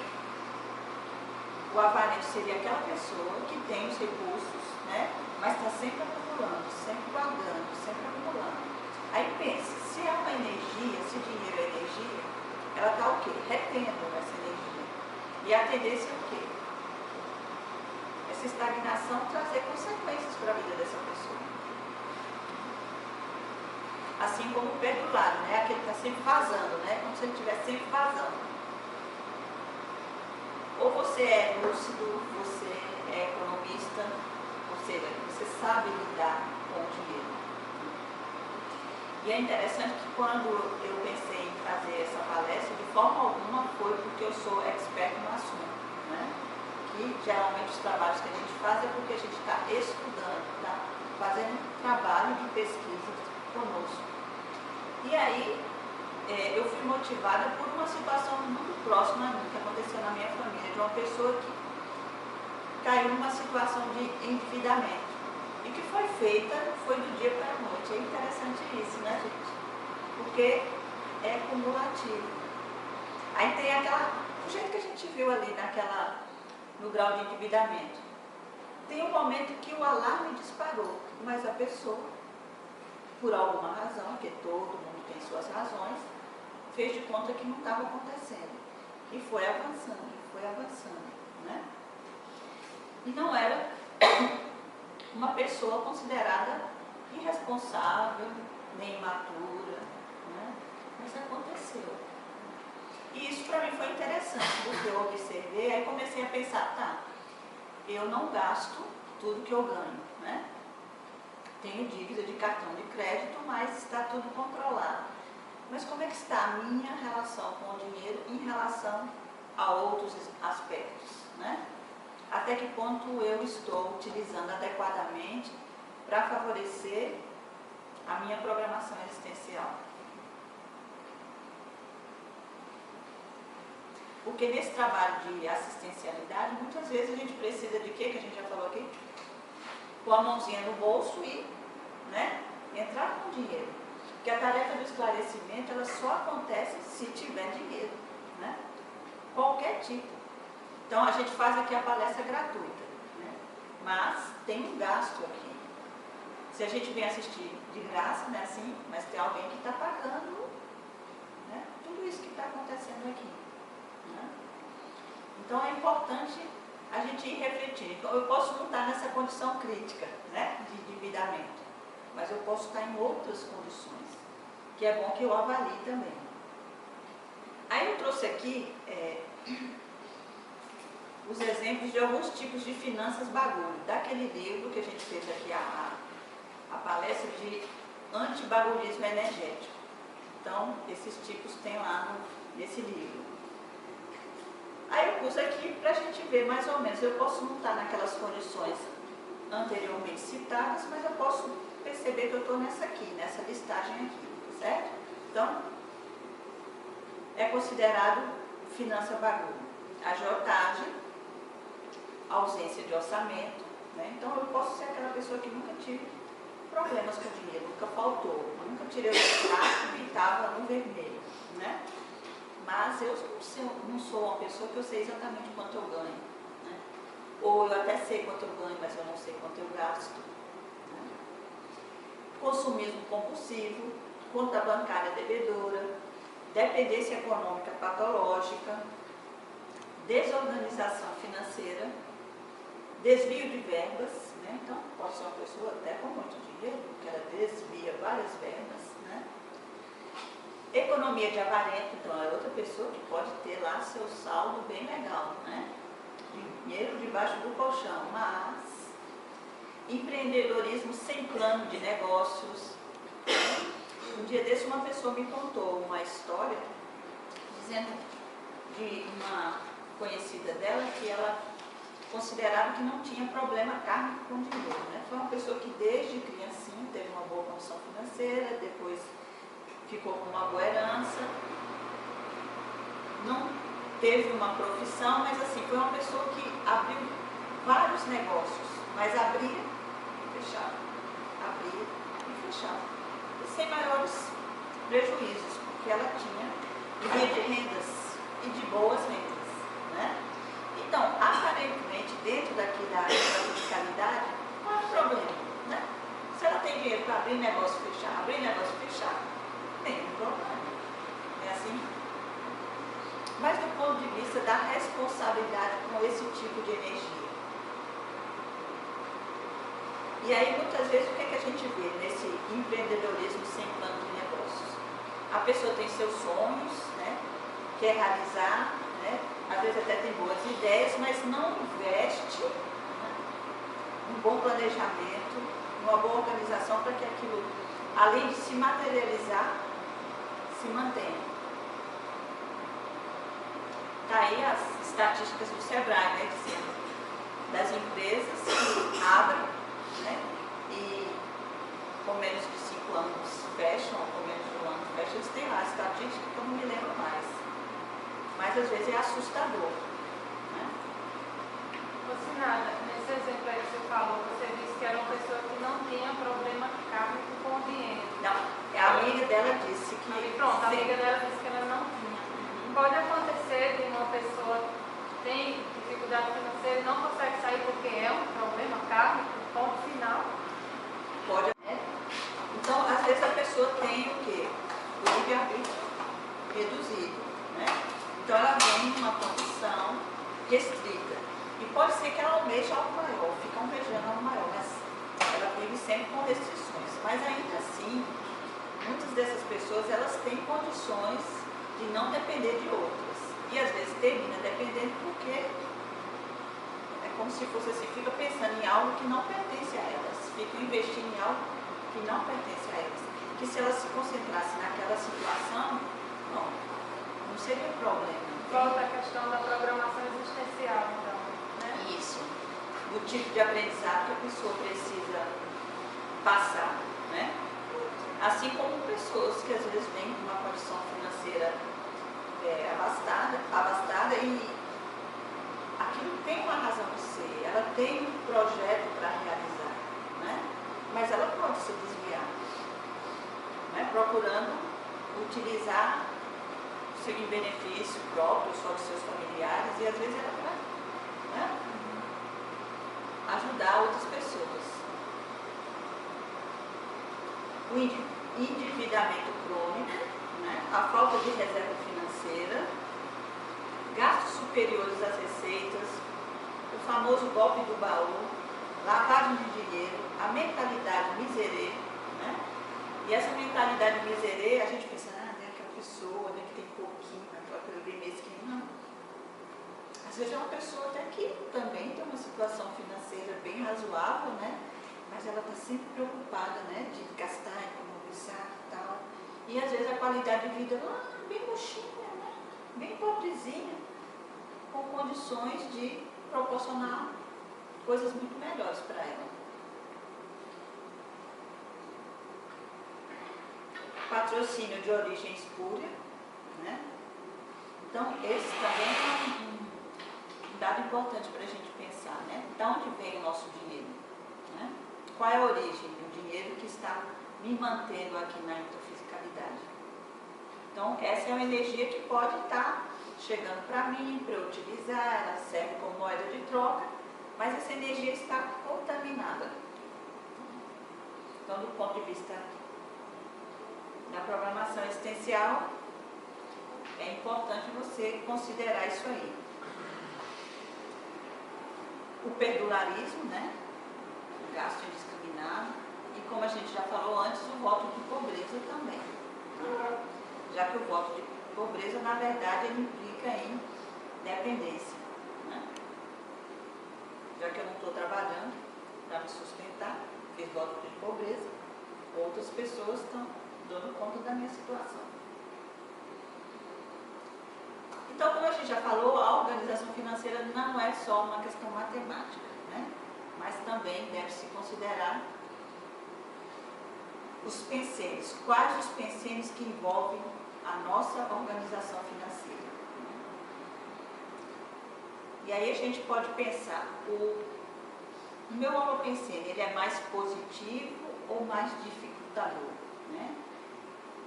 o avarento seria aquela pessoa que tem os recursos, né? Mas está sempre acumulando, sempre guardando, sempre acumulando. Aí pense, se é uma energia, se dinheiro é energia, ela está o quê? Retendo essa energia. E a tendência é o quê? Essa estagnação trazer consequências para a vida dessa pessoa. Assim como o perdulário, né? Aquele que está sempre vazando, né? Como se ele estivesse sempre vazando. Ou você é lúcido, você é economista, ou seja, você sabe lidar com o dinheiro. E é interessante que quando eu pensei em fazer essa palestra, de forma alguma foi porque eu sou expert no assunto, né? Que geralmente os trabalhos que a gente faz é porque a gente está estudando, está fazendo um trabalho de pesquisa conosco. E aí, eu fui motivada por uma situação muito próxima a mim, que aconteceu na minha família, de uma pessoa que caiu numa situação de endividamento. E que foi feita, foi do dia para a noite. É interessante isso, né, gente? Porque é cumulativo. Aí tem do jeito que a gente viu ali no grau de endividamento. Tem um momento que o alarme disparou, mas a pessoa, por alguma razão, porque todo mundo tem suas razões, fez de conta que não estava acontecendo. E foi avançando, né? E não era uma pessoa considerada irresponsável, nem imatura, né? Mas aconteceu. E isso para mim foi interessante, porque eu observei, aí comecei a pensar, tá, eu não gasto tudo que eu ganho, né? Tenho dívida de cartão de crédito, mas está tudo controlado. Mas como é que está a minha relação com o dinheiro em relação a outros aspectos, né? Até que ponto eu estou utilizando adequadamente para favorecer a minha programação existencial? Porque nesse trabalho de assistencialidade, muitas vezes a gente precisa de quê? Que a gente já falou aqui? Pôr a mãozinha no bolso e, né, entrar com dinheiro. Porque a tarefa do esclarecimento, ela só acontece se tiver dinheiro, né? Qualquer tipo. Então, a gente faz aqui a palestra gratuita, né? Mas tem um gasto aqui. Se a gente vem assistir de graça, né, assim, mas tem alguém que está pagando, né, tudo isso que está acontecendo aqui, né? Então, é importante a gente ir refletindo. Então, eu posso não estar nessa condição crítica, né, de endividamento, mas eu posso estar em outras condições, que é bom que eu avalie também. Aí eu trouxe aqui os exemplos de alguns tipos de finanças bagulho, daquele livro que a gente fez aqui a palestra de antibagulhismo energético. Então, esses tipos tem lá nesse livro. Aí eu pus aqui para a gente ver mais ou menos. Eu posso não estar naquelas condições anteriormente citadas, mas eu posso perceber que eu estou nessa aqui, nessa listagem aqui, certo? Então, é considerado finança bagulho. Agiotagem, ausência de orçamento, né? Então eu posso ser aquela pessoa que nunca tive problemas com dinheiro, nunca faltou, nunca tirei o extrato e estava no vermelho, né? Mas eu não sou uma pessoa que eu sei exatamente quanto eu ganho, né? Ou eu até sei quanto eu ganho, mas eu não sei quanto eu gasto, né? Consumismo compulsivo, conta bancária devedora, dependência econômica patológica, desorganização financeira, desvio de verbas, né? Então, pode ser uma pessoa até com muito dinheiro, porque ela desvia várias verbas, né? Economia de avarento, então, é outra pessoa que pode ter lá seu saldo bem legal, né? Dinheiro debaixo do colchão, mas empreendedorismo sem plano de negócios. Um dia desse uma pessoa me contou uma história dizendo de uma conhecida dela que ela considerava que não tinha problema kármico com dinheiro, né? Foi uma pessoa que desde criancinha teve uma boa condição financeira, depois ficou com uma boa herança, não teve uma profissão, mas assim, foi uma pessoa que abriu vários negócios, mas abria e fechava, abria e fechava, e sem maiores prejuízos, porque ela tinha via de rendas e de boas rendas, né? Então, aparentemente, dentro daqui da área da fiscalidade, qual é o problema, né? Se ela tem dinheiro para abrir negócio e fechar, abrir negócio e fechar, tem um problema, é assim? Mas do ponto de vista da responsabilidade com esse tipo de energia. E aí, muitas vezes, o que é que a gente vê nesse empreendedorismo sem plano de negócios? A pessoa tem seus sonhos, né? Quer realizar, né? Às vezes até tem boas ideias, mas não investe, né? Um bom planejamento, uma boa organização para que aquilo, além de se materializar, se mantenha. Está aí as estatísticas do Sebrae, né, dizendo das empresas que abrem, né, e com menos de 5 anos fecham, ou com menos de 1 ano fecham, eles têm lá a estatística que eu não me lembro mais. Mas às vezes é assustador. Né? Nada, nesse exemplo aí que você falou, você disse que era uma pessoa que não tinha problema kármico com o dinheiro. Não, a amiga dela disse que... Pronto, a amiga dela disse que ela não tinha. Pode acontecer de uma pessoa que tem dificuldade financeira e não consegue sair porque é um problema kármico, ponto final. Pode. Então, às vezes a pessoa tem o quê? O livre-arbítrio reduzido, né? Então ela vem numa condição restrita. E pode ser que ela almeje algo maior, fica almejando algo maior, mas ela vive sempre com restrições. Mas ainda assim, muitas dessas pessoas, elas têm condições de não depender de outras. E às vezes termina dependendo porque é como se fosse assim, fica pensando em algo que não pertence a elas, fica investindo em algo que não pertence a elas. Que se elas se concentrassem naquela situação, não seria problema. Volta a questão da programação existencial, então, né? Isso. Do tipo de aprendizado que a pessoa precisa passar, né? Assim como pessoas que às vezes vêm com uma condição financeira abastada e aquilo tem uma razão de ser, ela tem um projeto para realizar, né? Mas ela pode se desviar, né? Procurando utilizar em benefício próprio, só de seus familiares, e às vezes era para, né, ajudar outras pessoas. O endividamento crônico, né, a falta de reserva financeira, gastos superiores às receitas, o famoso golpe do baú, lavagem de dinheiro, a mentalidade miserê, né? E essa mentalidade miserê, a gente pensa, aquela pessoa, né, que tem pouquinho, aquela coisa bem mesquinha, não. Às vezes é uma pessoa até que também tem uma situação financeira bem razoável, né? Mas ela está sempre preocupada, né, de gastar, economizar e tal. E às vezes a qualidade de vida lá, bem mochinha, né? Bem pobrezinha, com condições de proporcionar coisas muito melhores para ela. Patrocínio de origem espúria, né? Então, esse também é um dado importante para a gente pensar, né? De onde vem o nosso dinheiro, né? Qual é a origem do dinheiro que está me mantendo aqui na intrafiscalidade? Então, essa é uma energia que pode estar chegando para mim, para eu utilizar, ela serve como moeda de troca, mas essa energia está contaminada. Então, do ponto de vista da programação existencial, é importante você considerar isso aí. O perdularismo, né? O gasto indiscriminado, e como a gente já falou antes, o voto de pobreza também. Já que o voto de pobreza, na verdade, ele implica em dependência. Né? Já que eu não estou trabalhando para me sustentar, fiz voto de pobreza, outras pessoas estão dando conta da minha situação. Então, como a gente já falou, a organização financeira não é só uma questão matemática, né? Mas também deve-se considerar os pensênios. Quais os pensênios que envolvem a nossa organização financeira? E aí a gente pode pensar, o meu holopensene, ele é mais positivo ou mais dificultador, né?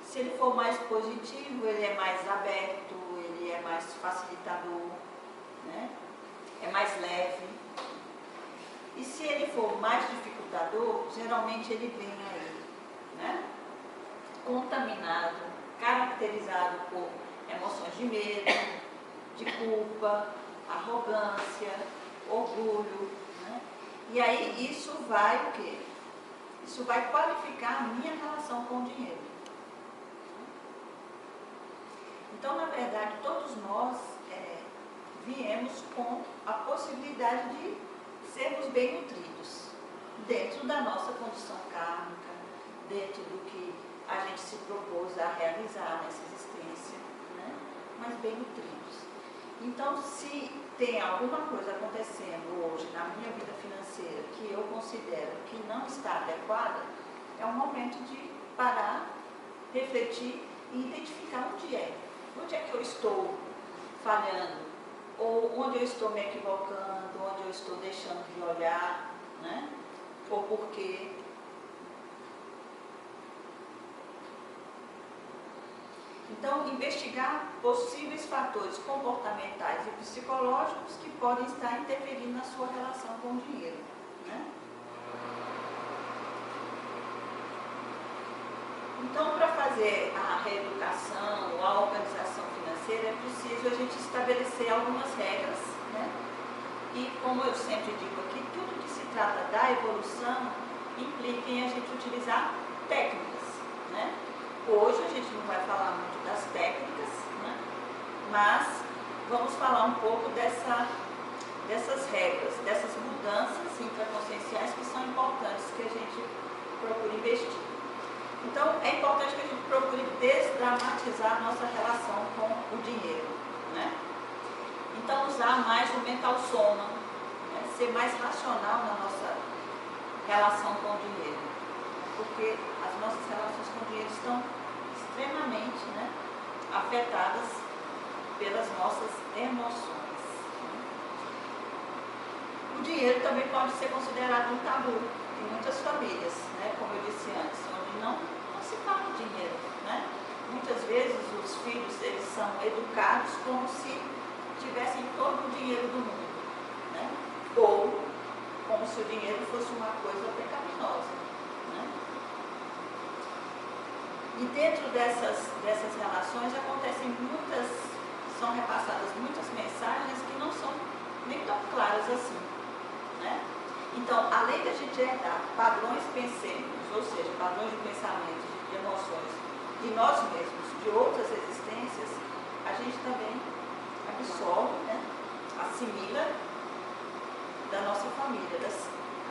Se ele for mais positivo, ele é mais aberto, ele é mais facilitador, né? É mais leve. E se ele for mais dificultador, geralmente ele vem aí, né? Contaminado, caracterizado por emoções de medo, de culpa, arrogância, orgulho, né? E aí isso vai o quê? Isso vai qualificar a minha relação com o dinheiro. Então, na verdade, todos nós viemos com a possibilidade de sermos bem nutridos, dentro da nossa condição kármica, dentro do que a gente se propôs a realizar nessa existência, né? Mas bem nutridos. Então, se tem alguma coisa acontecendo hoje na minha vida financeira que eu considero que não está adequada, é um momento de parar, refletir e identificar onde é que eu estou falhando, ou onde eu estou me equivocando, onde eu estou deixando de olhar, né? Ou por quê. Então, investigar possíveis fatores comportamentais e psicológicos que podem estar interferindo na sua relação com o dinheiro, né? Então, para fazer a reeducação, a organização financeira, é preciso a gente estabelecer algumas regras, né? E, como eu sempre digo aqui, tudo que se trata da evolução implica em a gente utilizar técnicas, né? Hoje a gente não vai falar muito das técnicas, né? Mas vamos falar um pouco dessas regras, dessas mudanças intraconscienciais que são importantes que a gente procure investir. Então, é importante que a gente procure desdramatizar a nossa relação com o dinheiro, né? Então, usar mais o mental soma, né? Ser mais racional na nossa relação com o dinheiro, porque as nossas relações com o dinheiro estão extremamente, né, afetadas pelas nossas emoções. O dinheiro também pode ser considerado um tabu em muitas famílias, né, como eu disse antes, onde não se fala de dinheiro, né? Muitas vezes os filhos eles são educados como se tivessem todo o dinheiro do mundo, né? Ou como se o dinheiro fosse uma coisa pecaminosa, né? E dentro dessas relações são repassadas muitas mensagens que não são nem tão claras assim, né? Então, além da gente herdar padrões pensêmicos, ou seja, padrões de pensamento, de emoções, de nós mesmos, de outras existências, a gente também absorve, né, assimila da nossa família,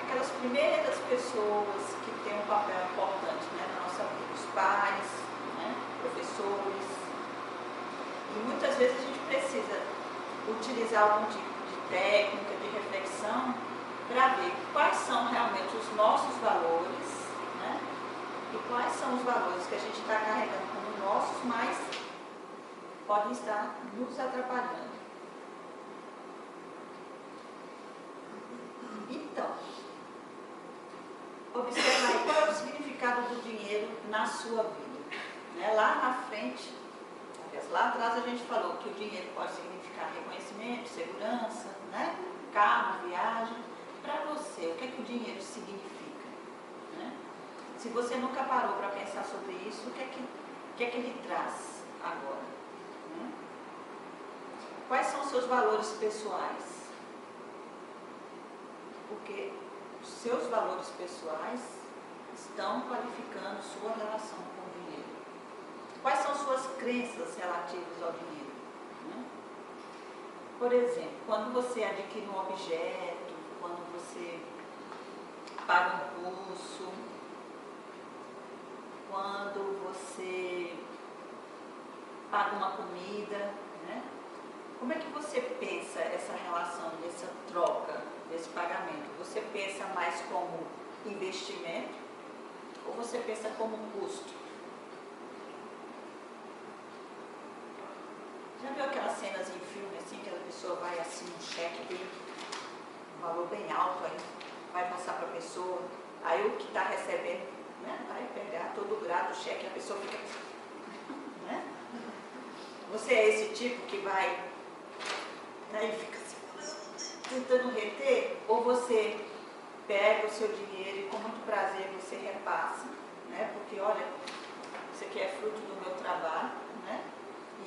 aquelas primeiras pessoas que têm um papel importante, né, na nossa vida, os pais, né, professores. E muitas vezes a gente precisa utilizar algum tipo de técnica, de reflexão, para ver quais são realmente os nossos valores, né, e quais são os valores que a gente está carregando como nossos, mas podem estar nos atrapalhando. Então, observa aí qual é o significado do dinheiro na sua vida, né? Lá na frente, lá atrás a gente falou que o dinheiro pode significar reconhecimento, segurança, né? Carro, viagem. Para você, o que é que o dinheiro significa, né? Se você nunca parou para pensar sobre isso, o que é que ele traz agora, né? Quais são os seus valores pessoais? Porque os seus valores pessoais estão qualificando sua relação com o dinheiro. Quais são suas crenças relativas ao dinheiro, né? Por exemplo, quando você adquire um objeto, quando você paga um curso, quando você paga uma comida, né? Como é que você pensa essa relação, dessa troca, desse pagamento? Você pensa mais como investimento ou você pensa como custo? Já viu aquelas cenas em filme filme assim, que a pessoa vai assim, um cheque bem, um valor bem alto, aí vai passar para a pessoa, aí o que está recebendo, né, vai pegar todo grato o cheque, a pessoa fica, né? Você é esse tipo que vai, né, e fica assim, tentando reter, ou você pega o seu dinheiro e com muito prazer você repassa, né? Porque olha, isso aqui é fruto do meu trabalho, né?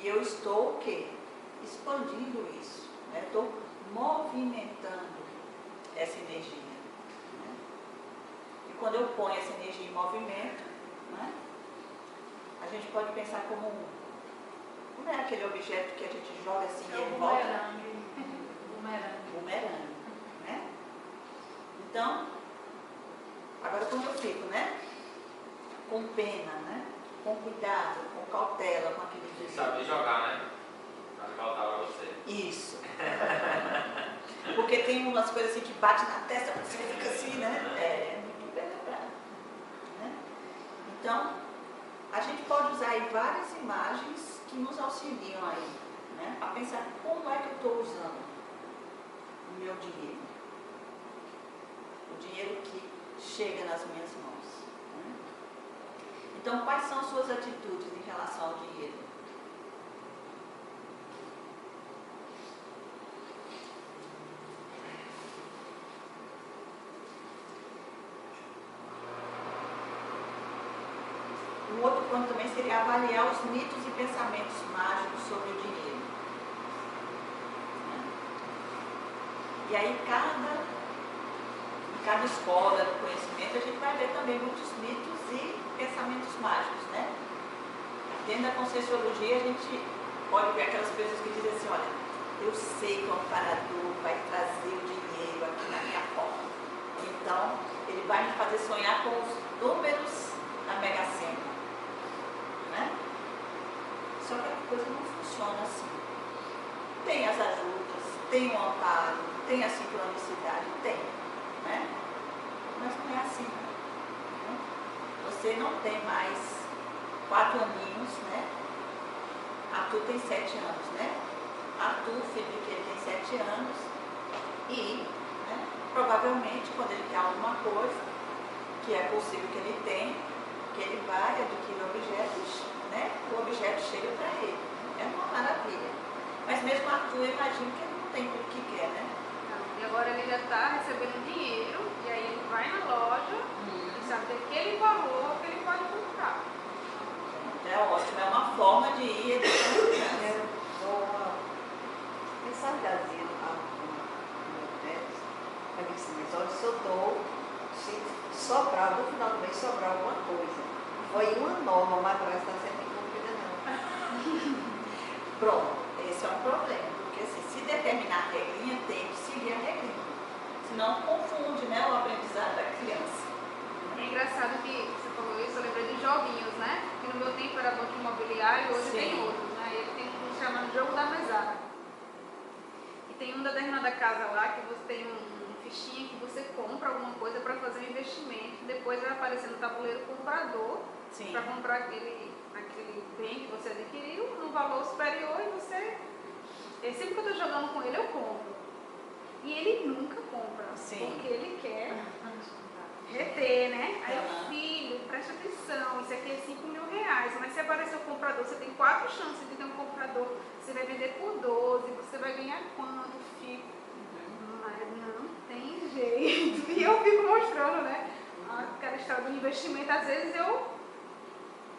E eu estou o quê? Expandindo isso, né? Estou movimentando essa energia, né? E quando eu ponho essa energia em movimento, né? A gente pode pensar como é aquele objeto que a gente joga assim e ele volta? Bumerangue, né? Então, agora quando eu fico, né? Com pena, né? Com cuidado, com cautela, com aquele dinheiro. Saber jogar, né? Para faltar para você. Isso. Porque tem umas coisas assim que bate na testa, você fica assim, né? É muito bem lembrado, né? Então, a gente pode usar aí várias imagens que nos auxiliam aí, né? A pensar como é que eu estou usando o meu dinheiro. O dinheiro que chega nas minhas mãos. Né? Então, quais são suas atitudes em relação ao dinheiro? Um outro ponto também seria avaliar os mitos e pensamentos mágicos sobre o dinheiro. Né? E aí, em cada escola do conhecimento, a gente vai ver também muitos mitos e pensamentos mágicos, né? Dentro da Conscienciologia, a gente pode ver aquelas pessoas que dizem assim, olha, eu sei que o amparador vai trazer o dinheiro aqui na minha porta. Então, ele vai me fazer sonhar com os números da Mega Sena. Né? Só que a coisa não funciona assim. Tem as ajudas, tem o amparo, tem a sincronicidade, tem, né? Mas não é assim, né? Você não tem mais 4 aninhos, né? Arthur tem 7 anos, né? Arthur, filho de que tem 7 anos e, né, provavelmente, quando ele quer alguma coisa, que é possível que ele tenha, que ele vai adquirir objetos, né? O objeto chega para ele. É uma maravilha. Mas mesmo Arthur, eu imagino que ele não tem tudo que quer, né? Não, e agora ele já está recebendo dinheiro, e aí ele vai na loja e sabe daquele valor que ele pode comprar. É ótimo, é uma forma de ir educando criança. Eu vou mensalidade no meu teto. Eu disse, mas olha, se eu dou, se sobrar, no final do mês sobrar alguma coisa. Foi uma norma, mas parece que está sendo cumprida não. Pronto, esse é um problema. Porque assim, se determinar a regrinha, tem que seguir a regrinha. Senão confunde, né, o aprendizado da criança. É engraçado que você falou isso, eu lembrei de joguinhos, né? Que no meu tempo era banco imobiliário, hoje Sim. tem outros, né? Ele tem um chamado Jogo da Mesada. E tem uma determinada casa lá que você tem um fichinha que você compra alguma coisa para fazer um investimento, depois vai aparecer no tabuleiro comprador para comprar aquele bem que você adquiriu num valor superior e você... sempre que eu estou jogando com ele, eu compro. E ele nunca compra, porque ele quer reter, né? Aí o filho, presta atenção, isso aqui é 5 mil reais, mas se aparecer o comprador, você tem 4 chances de ter um comprador, você vai vender por 12, você vai ganhar quanto, filho? Mas não tem jeito. E eu fico mostrando, né? Aquela história do investimento, às vezes eu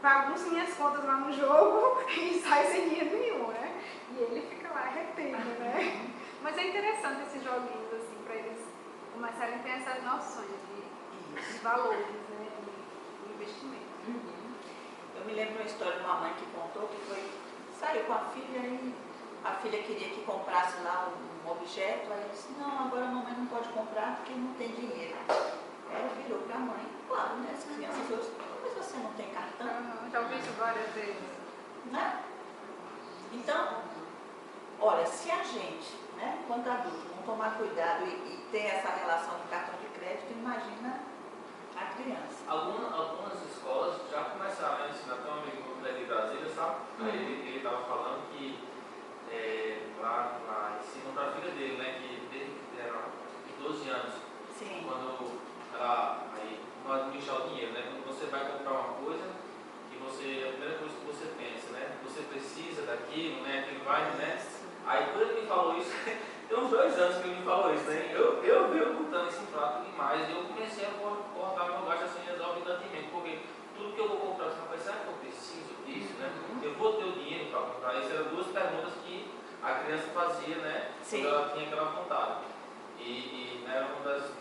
bagunço minhas contas lá no jogo e sai sem dinheiro nenhum, né? E ele fica lá retendo, né? Mas é interessante esses joguinhos, assim, para eles começarem a ter essas noções de valores, né? De investimento. Eu me lembro de uma história de uma mãe que contou que saiu com a filha e a filha queria que comprasse lá um objeto, aí ela disse, não, agora a mamãe não pode comprar porque não tem dinheiro. Ela virou para a mãe, claro, né? As crianças hoje, mas você não tem cartão? Já ouvi isso várias vezes. Né? Então, olha, se a gente, né, enquanto adulto, não tomar cuidado e ter essa relação de cartão de crédito, imagina a criança. Algumas escolas já começaram a ensinar, tem um amigo meu de Brasília, sabe? Aí ele estava falando que para demais, né? Aí quando ele me falou isso, tem uns 2 anos que ele me falou isso, né? Eu venho botando esse prato demais e eu comecei a cortar meu gasto assim exorbitantemente, porque tudo que eu vou comprar, você vai pensar, será que eu preciso disso, né? Eu vou ter o dinheiro para comprar? Essas eram 2 perguntas que a criança fazia, né? Sim. Quando ela tinha aquela vontade. E era um dos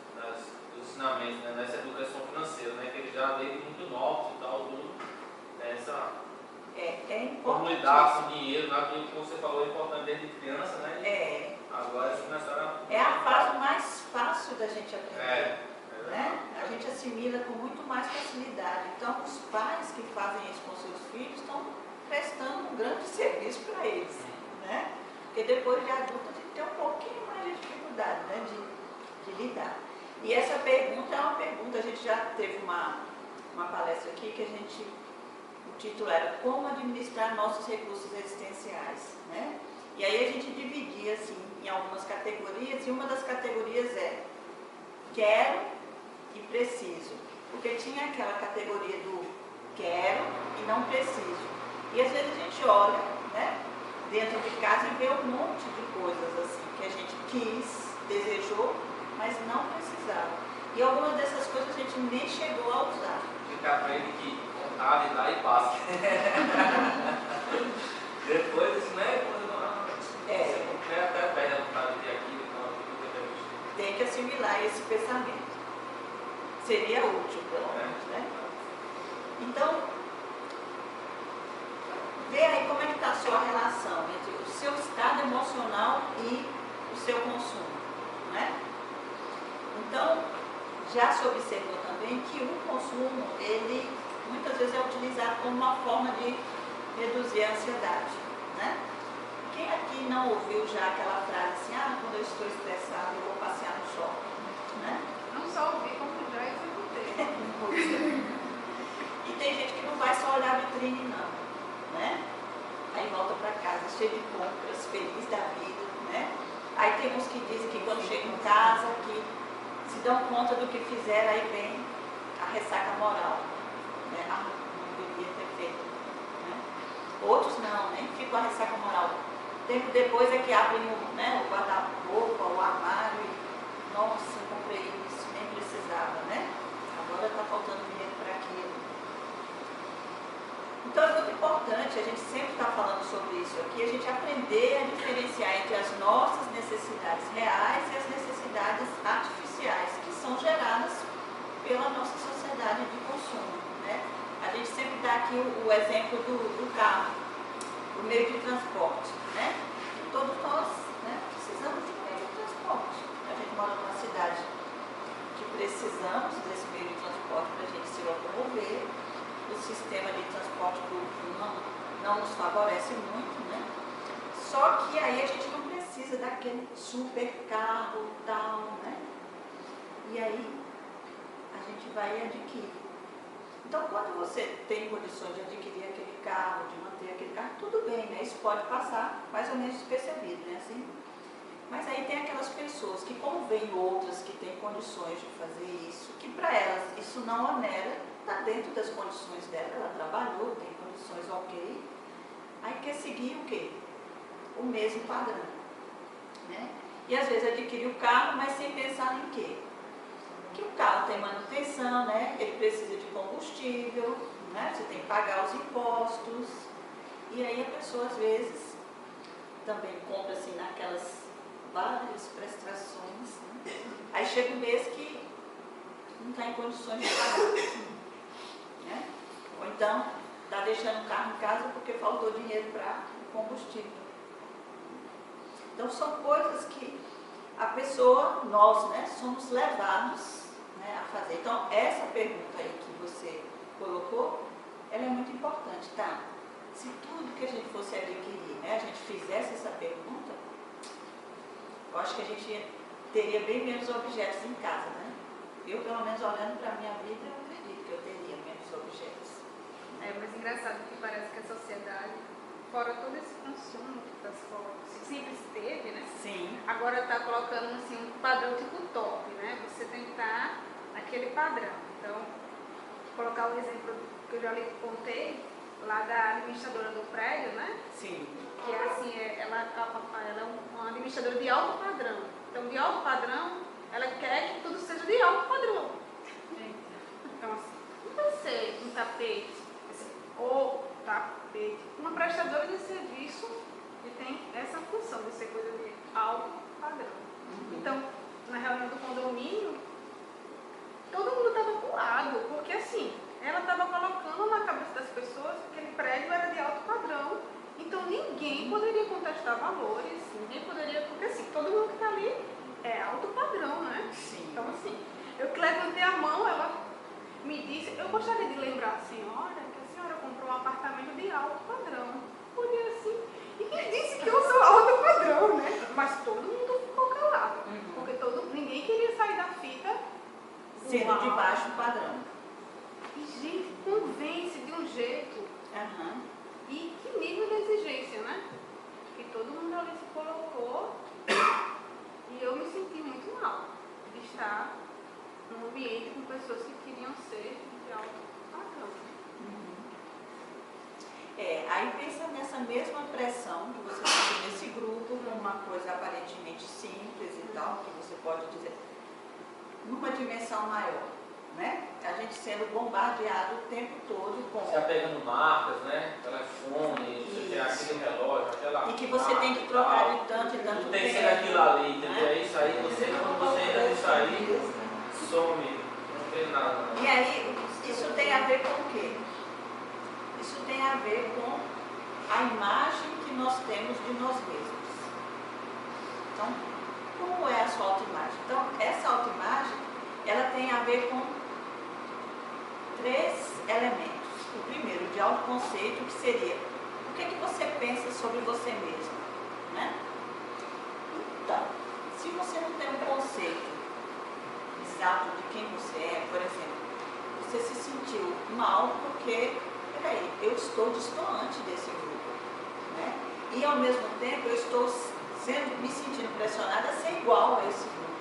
ensinamentos, né? Nessa educação financeira, né? Que ele já veio muito novos e tal, tudo. Essa como importante. lidar com dinheiro, naquilo que você falou, é importante desde criança, né? Agora eles começaram É a fase mais fácil da gente aprender. né? A gente assimila com muito mais facilidade. Então, os pais que fazem isso com seus filhos estão prestando um grande serviço para eles, né? Porque depois de adulto a gente tem um pouquinho mais de dificuldade, né? de lidar. E essa pergunta é uma pergunta, a gente já teve uma palestra aqui que o título era Como administrar nossos recursos existenciais, né? E aí a gente dividia assim em algumas categorias, e uma das categorias é quero e preciso, porque tinha aquela categoria do quero e não preciso. E às vezes a gente olha, né, dentro de casa e vê um monte de coisas assim que a gente quis, desejou, mas não precisava. E algumas dessas coisas a gente nem chegou a usar. Fica aprende que vontade dá e passa. Depois, né? Você até perde a vontade de ter aquilo, então tem que assimilar esse pensamento. Seria útil, pelo menos, né? Então, vê aí como é que está a sua relação entre o seu estado emocional e o seu consumo, né? Então, já se observou também que o consumo, ele muitas vezes é utilizado como uma forma de reduzir a ansiedade, né? Quem aqui não ouviu já aquela frase assim, quando eu estou estressado eu vou passear no shopping, né? Não só ouvir, como já executei. E tem gente que não vai só olhar a vitrine não, né? Aí volta para casa cheio de compras, feliz da vida, né? Aí tem uns que dizem que quando chegam em casa, que se dão conta do que fizeram, aí vem a ressaca moral, né? Não devia ter feito, né? Outros não, nem ficam a ressaca moral. Tempo depois é que abrem o guarda-roupa, o armário e, nossa, eu comprei isso, nem precisava, né? Agora está faltando dinheiro para aquilo. Então é muito importante, a gente sempre está falando sobre isso aqui, a gente aprender a diferenciar entre as nossas necessidades reais e as necessidades artificiais, que são geradas pela nossa sociedade de consumo, né? A gente sempre dá aqui o exemplo do carro, o meio de transporte, né? E todos nós, né, precisamos de um meio de transporte. A gente mora numa cidade que precisamos desse meio de transporte para a gente se locomover. O sistema de transporte público não nos favorece muito, né? Só que aí a gente não precisa daquele super carro tal, né? E aí a gente vai e adquire. Então, quando você tem condições de adquirir aquele carro, de manter aquele carro, tudo bem, né? Isso pode passar mais ou menos despercebido, né? Assim, mas aí tem aquelas pessoas que, como veem outras que têm condições de fazer isso, que para elas isso não onera, está dentro das condições dela, ela trabalhou, tem condições ok, aí quer seguir o quê? O mesmo padrão, né? E às vezes adquire o carro, mas sem pensar em quê? Que o carro tem manutenção, né? Ele precisa de combustível, né? Você tem que pagar os impostos, e aí a pessoa às vezes também compra assim naquelas várias prestações, né? Aí chega um mês que não está em condições de pagar, né? Ou então está deixando o carro em casa porque faltou dinheiro para o combustível. Então são coisas que a pessoa, nós, né, somos levados, né, a fazer. Então essa pergunta aí que você colocou, ela é muito importante, tá? Se tudo que a gente fosse adquirir, né, a gente fizesse essa pergunta, eu acho que a gente teria bem menos objetos em casa, né? Eu, pelo menos, olhando para a minha vida, eu acredito que eu teria menos objetos. É, mas engraçado que parece que a sociedade, fora todo esse consumo das fotos, sempre esteve, né? Sim. Agora está colocando assim, um padrão tipo top, né? Você tem que estar naquele padrão. Então, colocar o exemplo que eu já lhe contei, lá da administradora do prédio, né? Sim. Que é assim, ela é uma administradora de alto padrão. Então, de alto padrão, ela quer que tudo seja de alto padrão. Então, assim, não vai ser um tapete, ou tapete. Uma prestadora de serviço que tem essa função de ser coisa de alto padrão. Então, na reunião do condomínio, todo mundo estava colado, porque assim, ela estava colocando na cabeça das pessoas que aquele prédio era de alto padrão. Então ninguém poderia contestar valores, ninguém poderia, porque assim, todo mundo que está ali é alto padrão, né? Sim. Então assim, eu que levantei a mão, ela me disse, eu gostaria de lembrar a senhora que a senhora comprou um apartamento de alto padrão. Olhei assim, e quem disse que eu sou alto padrão, né? Mas todo mundo ficou calado, porque ninguém queria sair da fita Sendo de baixo padrão. e gente, convence de um jeito. E que nível de exigência, né? Que todo mundo ali se colocou e eu me senti muito mal de estar num ambiente com pessoas que queriam ser de alto padrão. Aí pensa nessa mesma pressão que você tem nesse grupo, uma coisa aparentemente simples e tal, que você pode dizer, numa dimensão maior, né? A gente sendo bombardeado o tempo todo com... Você pegando marcas, né? Telefone, você tem aquele relógio, aquela... E que você tem que trocar de tanto e tanto tempo. Tem que ser tempo, aquilo ali, entendeu? né? É isso aí, quando você entra nisso aí, some, não tem nada. E aí, isso tem a ver com o quê? Isso tem a ver com a imagem que nós temos de nós mesmos. Então, como é a sua autoimagem? Então, essa autoimagem, ela tem a ver com 3 elementos. O primeiro, de autoconceito, que seria o que é que você pensa sobre você mesmo, né? Então, se você não tem um conceito exato de quem você é, por exemplo, você se sentiu mal porque, peraí, eu estou distoante desse grupo, né? E ao mesmo tempo eu estou me sentindo pressionada a ser igual a esse grupo.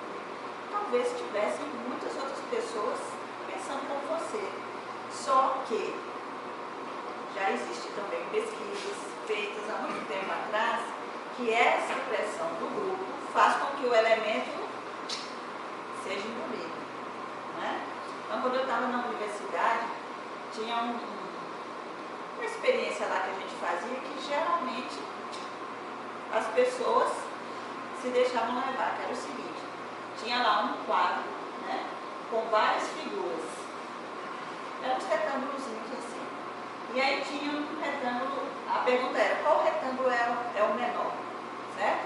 Talvez tivessem muitas outras pessoas pensando como você. Só que já existe também pesquisas feitas há muito tempo atrás que essa pressão do grupo faz com que o elemento seja engolido, né? Então, quando eu estava na universidade, tinha uma experiência lá que a gente fazia que geralmente as pessoas se deixavam levar, que era o seguinte, tinha lá um quadro, né, com várias figuras, eram uns retângulozinhos assim, e aí tinha um retângulo, a pergunta era, qual retângulo é o menor, certo?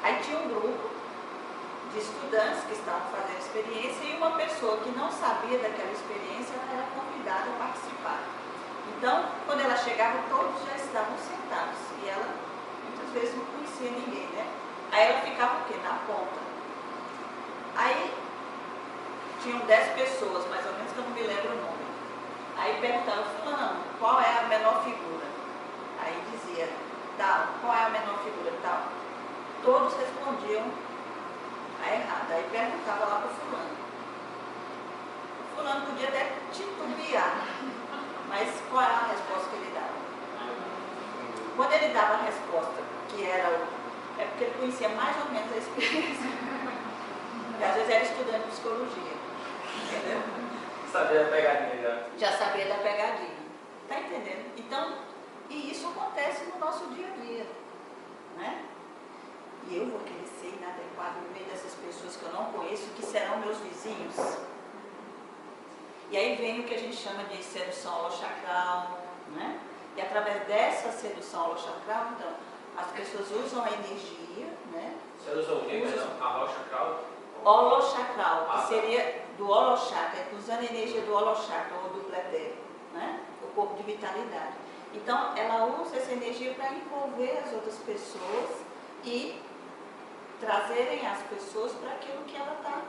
Aí tinha um grupo de estudantes que estavam fazendo experiência e uma pessoa que não sabia daquela experiência, ela era convidada a participar. Então, quando ela chegava, todos já estavam sentados e ela muitas vezes não conhecia ninguém, né? Aí ela ficava o quê? Na ponta. Aí tinham 10 pessoas, mais ou menos, que eu não me lembro o nome. Aí perguntava, fulano, qual é a menor figura? Aí dizia, tal, qual é a menor figura? Tal. Todos respondiam a errada. Aí perguntava lá para o fulano. O fulano podia até titubear, mas qual era a resposta que ele dava? Quando ele dava a resposta, que era é porque ele conhecia mais ou menos a experiência. E às vezes era estudante de psicologia. Entendeu? Sabia da pegadinha já. Já sabia da pegadinha. Tá entendendo? Então, e isso acontece no nosso dia a dia, né? E eu vou querer ser inadequado no meio dessas pessoas que eu não conheço, que serão meus vizinhos. E aí vem o que a gente chama de sedução holochacral, né? E através dessa sedução holochacral, então, as pessoas usam a energia, né? Você usa o quê? A holochacral? Holochacral, que seria do holochakra, usando a energia do holochakra ou do pletério, né? O corpo de vitalidade. Então, ela usa essa energia para envolver as outras pessoas e trazerem as pessoas para aquilo que ela está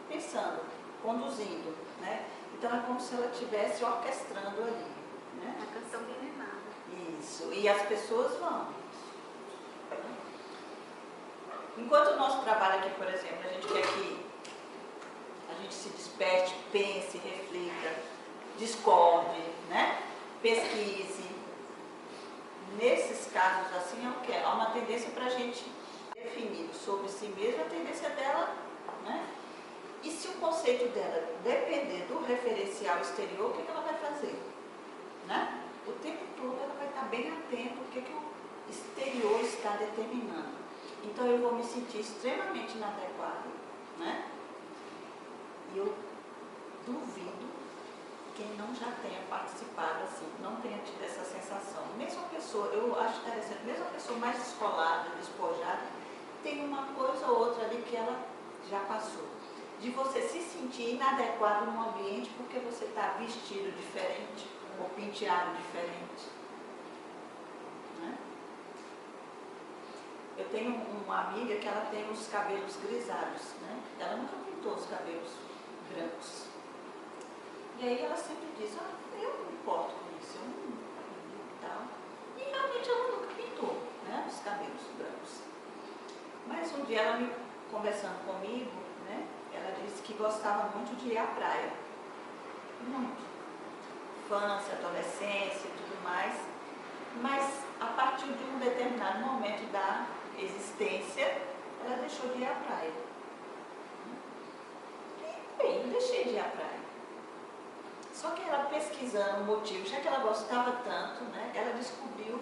pensando, conduzindo, né? Então, é como se ela estivesse orquestrando ali, né? A canção milenar. Isso, e as pessoas vão. Enquanto o nosso trabalho aqui, por exemplo, a gente quer que a gente se desperte, pense, reflita, discorde, né? Pesquise, casos assim é o quê? Há uma tendência para a gente definir sobre si mesma a tendência dela, né? E se o conceito dela depender do referencial exterior, o que ela vai fazer? Né? O tempo todo ela vai estar bem atenta ao que o exterior está determinando. Então eu vou me sentir extremamente inadequada, né? E eu duvido quem não já tenha participado assim, não tenha tido essa sensação. Mesmo a pessoa, eu acho interessante, mesmo a pessoa mais descolada, despojada, tem uma coisa ou outra ali que ela já passou. De você se sentir inadequado num ambiente porque você está vestido diferente ou penteado diferente. Né? Eu tenho uma amiga que ela tem os cabelos grisalhos, né? Ela nunca pintou os cabelos brancos. E aí ela sempre diz, eu não importo com isso, eu não e tal. E realmente ela nunca pintou, né, os cabelos brancos. Mas um dia ela conversando comigo, né, ela disse que gostava muito de ir à praia. Muito. Infância, adolescência e tudo mais. Mas a partir de um determinado momento da existência, ela deixou de ir à praia. E bem, eu deixei de ir à praia. Só que ela pesquisando o motivo, já que ela gostava tanto, né, ela descobriu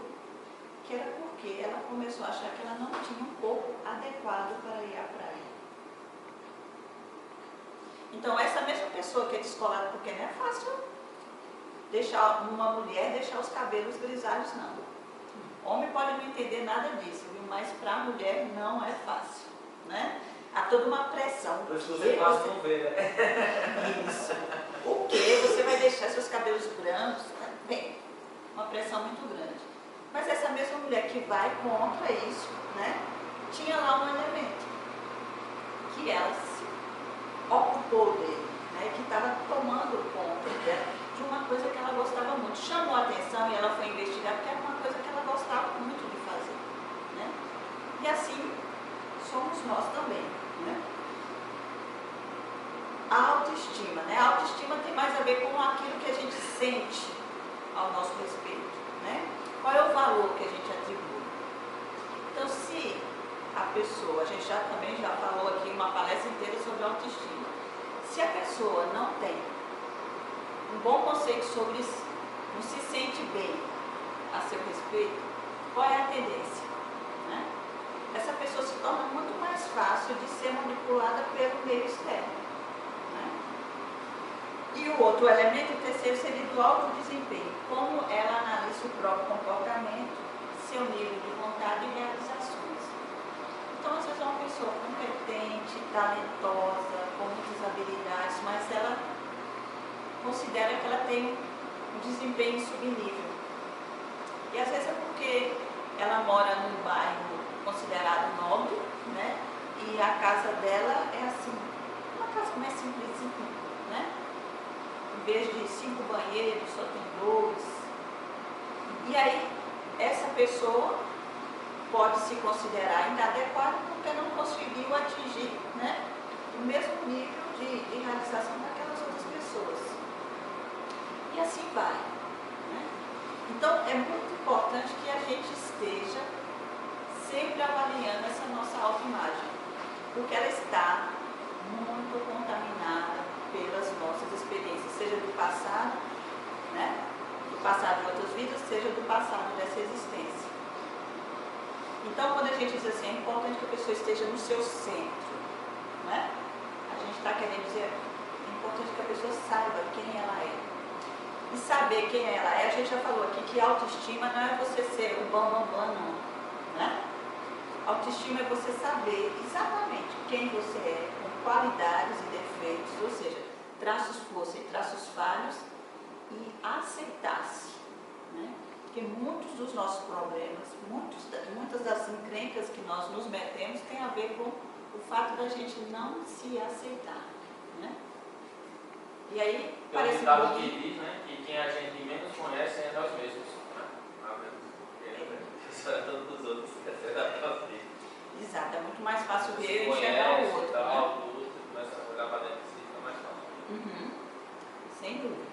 que era porque ela começou a achar que ela não tinha um corpo adequado para ir à praia. Então essa mesma pessoa que é descolada, porque não é fácil deixar uma mulher deixar os cabelos grisalhos, não. Homem pode não entender nada disso, viu? Mas para a mulher não é fácil, né? Há toda uma pressão. Por isso você quase não vê, né? Isso. O que? Você vai deixar seus cabelos brancos? Bem, uma pressão muito grande. Mas essa mesma mulher que vai contra isso, né? Tinha lá um elemento que ela se ocupou dele, né? Que estava tomando conta dela de uma coisa que ela gostava muito. Chamou a atenção e ela foi investigar porque era uma coisa que ela gostava muito de fazer, né? E assim somos nós também, né? A autoestima, né? A autoestima tem mais a ver com aquilo que a gente sente ao nosso respeito, né? Qual é o valor que a gente atribui? Então, se a pessoa, a gente também já falou aqui uma palestra inteira sobre autoestima, se a pessoa não tem um bom conceito sobre si, não se sente bem a seu respeito, qual é a tendência? Né? Essa pessoa se torna muito mais fácil de ser manipulada pelo meio externo. Né? E o outro elemento, o terceiro, seria do alto desempenho. Como ela analisa o próprio comportamento, seu nível de vontade e realizações. Então, às vezes é uma pessoa competente, talentosa, com muitas habilidades, mas ela considera que ela tem um desempenho subnível. E às vezes é porque ela mora num bairro considerado nobre, né? E a casa dela é assim, uma casa mais simplesinha, né? Em vez de 5 banheiros, só tem 2. E aí, essa pessoa pode se considerar inadequada porque não conseguiu atingir, né, o mesmo nível de realização daquelas outras pessoas. E assim vai. Né? Então, é muito importante que a gente esteja sempre avaliando essa nossa autoimagem, porque ela está muito contaminada pelas nossas experiências, seja do passado, né, do passado de outras vidas, seja do passado dessa existência. Então, quando a gente diz assim, é importante que a pessoa esteja no seu centro, né? A gente está querendo dizer, é importante que a pessoa saiba quem ela é. E saber quem ela é, a gente já falou aqui que autoestima não é você ser o bam, não. Né? Autoestima é você saber exatamente quem você é, com qualidades e defeitos, ou seja, traços força e traços falhos, e aceitar-se. Né? Porque muitos dos nossos problemas, muitas das encrencas que nós nos metemos tem a ver com o fato da gente não se aceitar. Né? E aí, parece que diz, né, que quem a gente menos conhece é nós mesmos. Isso é todos os outros, exato, é muito mais fácil ver e enxergar o outro. Tal, né? Tudo, começa a olhar para dentro de si, fica mais fácil. Sem dúvida.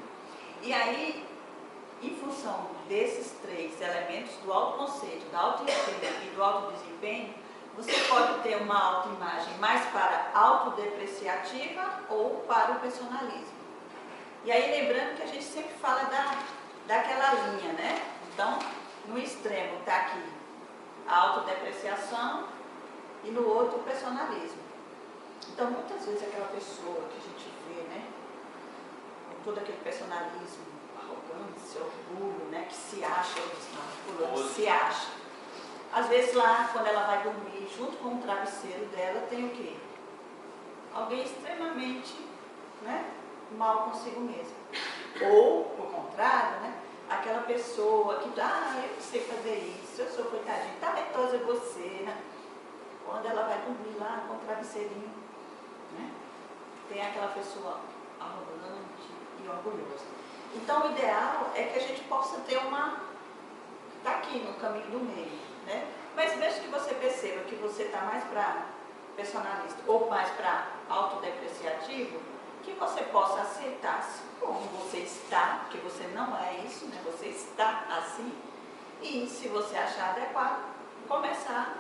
E aí, em função junção desses três elementos, do autoconceito, da autoestima e do autodesempenho, você pode ter uma autoimagem mais para autodepreciativa ou para o personalismo. E aí lembrando que a gente sempre fala daquela linha, né? Então, no extremo está aqui a autodepreciação e no outro o personalismo. Então, muitas vezes aquela pessoa que a gente vê, né, com todo aquele personalismo, arrogância, orgulho, né, que se acha, fulano se acha. Às vezes lá, quando ela vai dormir, junto com o travesseiro dela, tem o quê? Alguém extremamente, né, mal consigo mesmo. Ou, por contrário, né, aquela pessoa que, eu não sei fazer isso, eu sou coitadinha, talentosa você, né? Quando ela vai dormir lá com o travesseirinho, né, tem aquela pessoa arrogante e orgulhosa. Então, o ideal é que a gente possa ter tá aqui no caminho do meio, né? Mas mesmo que você perceba que você está mais para personalista ou mais para autodepreciativo, que você possa aceitar-se como você está, porque você não é isso, né? Você está assim, e se você achar adequado, começar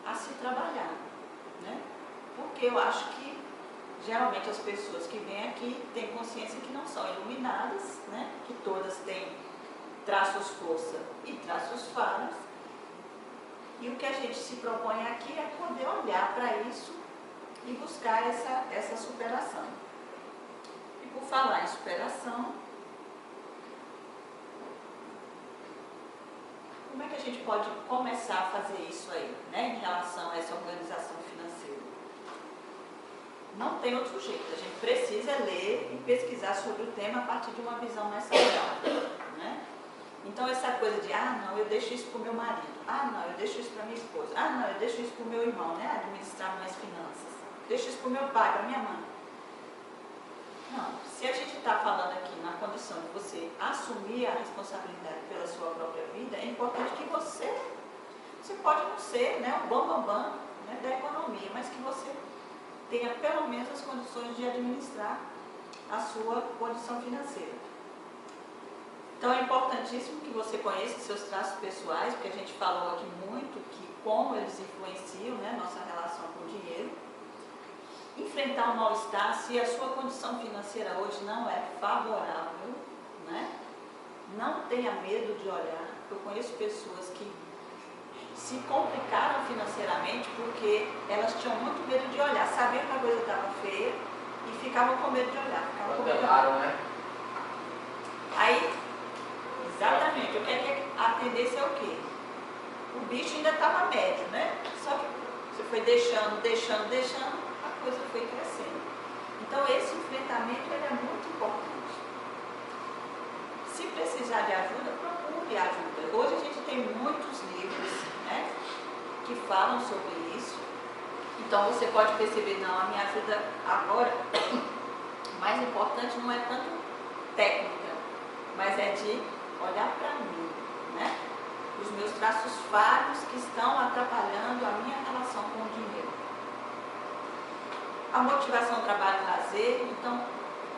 a se trabalhar, né? Porque eu acho que geralmente as pessoas que vêm aqui têm consciência que não são iluminadas, né? Que todas têm traços força e traços falhos. E o que a gente se propõe aqui é poder olhar para isso e buscar essa superação. E por falar em superação, como é que a gente pode começar a fazer isso aí, né, em relação a essa organização financeira? Não tem outro jeito, a gente precisa ler e pesquisar sobre o tema a partir de uma visão mais saudável, né? Então essa coisa de, não, eu deixo isso para o meu marido, não, eu deixo isso para minha esposa, não, eu deixo isso para o meu irmão, né, administrar minhas finanças, deixo isso para o meu pai, para minha mãe. Não, se a gente está falando aqui na condição de você assumir a responsabilidade pela sua própria vida, é importante que você pode não ser, né, o bambambam, né, da economia, mas que você tenha pelo menos as condições de administrar a sua condição financeira. Então é importantíssimo que você conheça seus traços pessoais, porque a gente falou aqui muito que como eles influenciam, né, nossa relação com o dinheiro. Enfrentar o mal-estar, se a sua condição financeira hoje não é favorável, né, não tenha medo de olhar. Eu conheço pessoas que se complicaram financeiramente porque elas tinham muito medo de olhar, sabiam que a coisa estava feia e ficavam com medo de olhar. Né? Aí, exatamente, eu quero que a tendência é o quê? O bicho ainda estava médio, né? Só que você foi deixando, a coisa foi crescendo. Então esse enfrentamento ele é muito importante. Se precisar de ajuda, procure ajuda. Hoje a gente tem muitos livros, né, que falam sobre isso. Então você pode perceber, não, a minha ajuda agora, o mais importante não é tanto técnica, mas é de olhar para mim, né? Os meus traços falhos que estão atrapalhando a minha relação com o dinheiro. A motivação, trabalho, lazer, então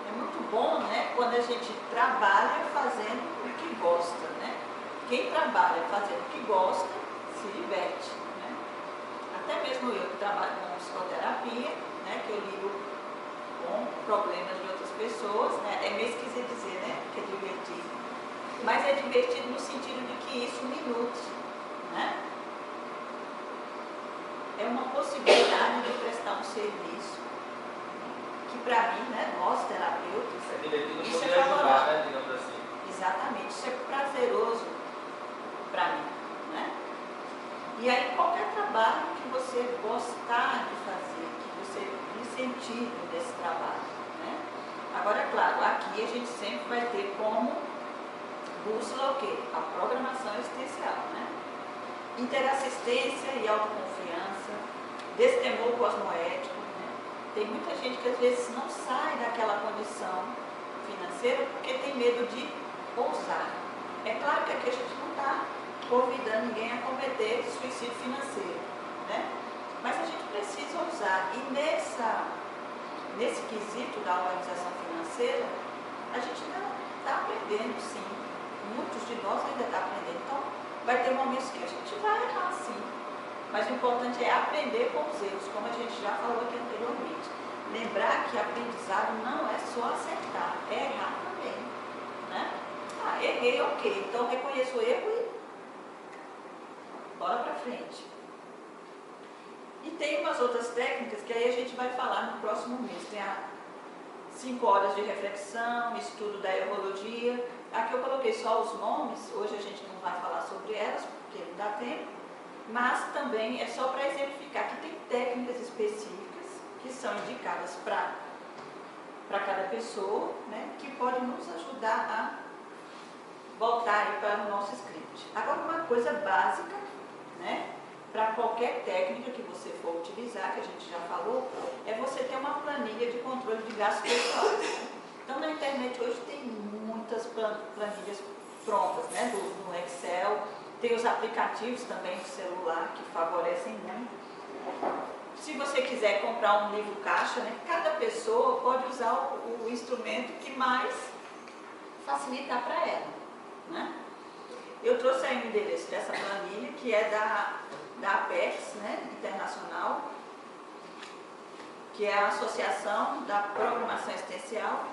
é muito bom, né, quando a gente trabalha fazendo o que gosta, né? Quem trabalha fazendo o que gosta, se diverte, né? Até mesmo eu que trabalho com psicoterapia, né, que eu lido com problemas de outras pessoas, né? É meio esquisito dizer, né, que é divertido. Mas é divertido no sentido de que isso me nutre, né? É uma possibilidade de prestar um serviço que para mim, né, nós terapeutas, isso é favorável. Digamos assim. Exatamente, isso é prazeroso para mim, né? E aí qualquer trabalho que você gostar de fazer, que você incentive nesse trabalho, né? Agora, é claro, aqui a gente sempre vai ter como bússola o quê? A programação existencial, né? Interassistência e autoconfiança, destemor cosmoético, né? Tem muita gente que às vezes não sai daquela condição financeira porque tem medo de ousar. É claro que aqui a gente não está convidando ninguém a cometer suicídio financeiro, né? Mas a gente precisa ousar. E nesse quesito da organização financeira, a gente ainda está aprendendo, sim. Muitos de nós vai ter momentos que a gente vai errar sim. Mas o importante é aprender com os erros, como a gente já falou aqui anteriormente. Lembrar que aprendizado não é só acertar, é errar também. Né? Ah, errei, ok. Então reconheço o erro e bora pra frente. E tem umas outras técnicas que aí a gente vai falar no próximo mês. Tem a 5 horas de reflexão, estudo da ergologia. Aqui eu coloquei só os nomes, hoje a gente não vai falar sobre elas, porque não dá tempo, mas também é só para exemplificar que tem técnicas específicas que são indicadas para cada pessoa, né, que podem nos ajudar a voltar aí para o nosso script. Agora, uma coisa básica, né, para qualquer técnica que você for utilizar, que a gente já falou, é você ter uma planilha de controle de gastos pessoais. Então, na internet hoje tem muitas planilhas prontas, né, no Excel, tem os aplicativos também do celular que favorecem muito. Se você quiser comprar um livro caixa, né, cada pessoa pode usar o instrumento que mais facilitar para ela. Né? Eu trouxe aí o endereço dessa planilha, que é da Apex, né, internacional, que é a Associação da Programação Existencial,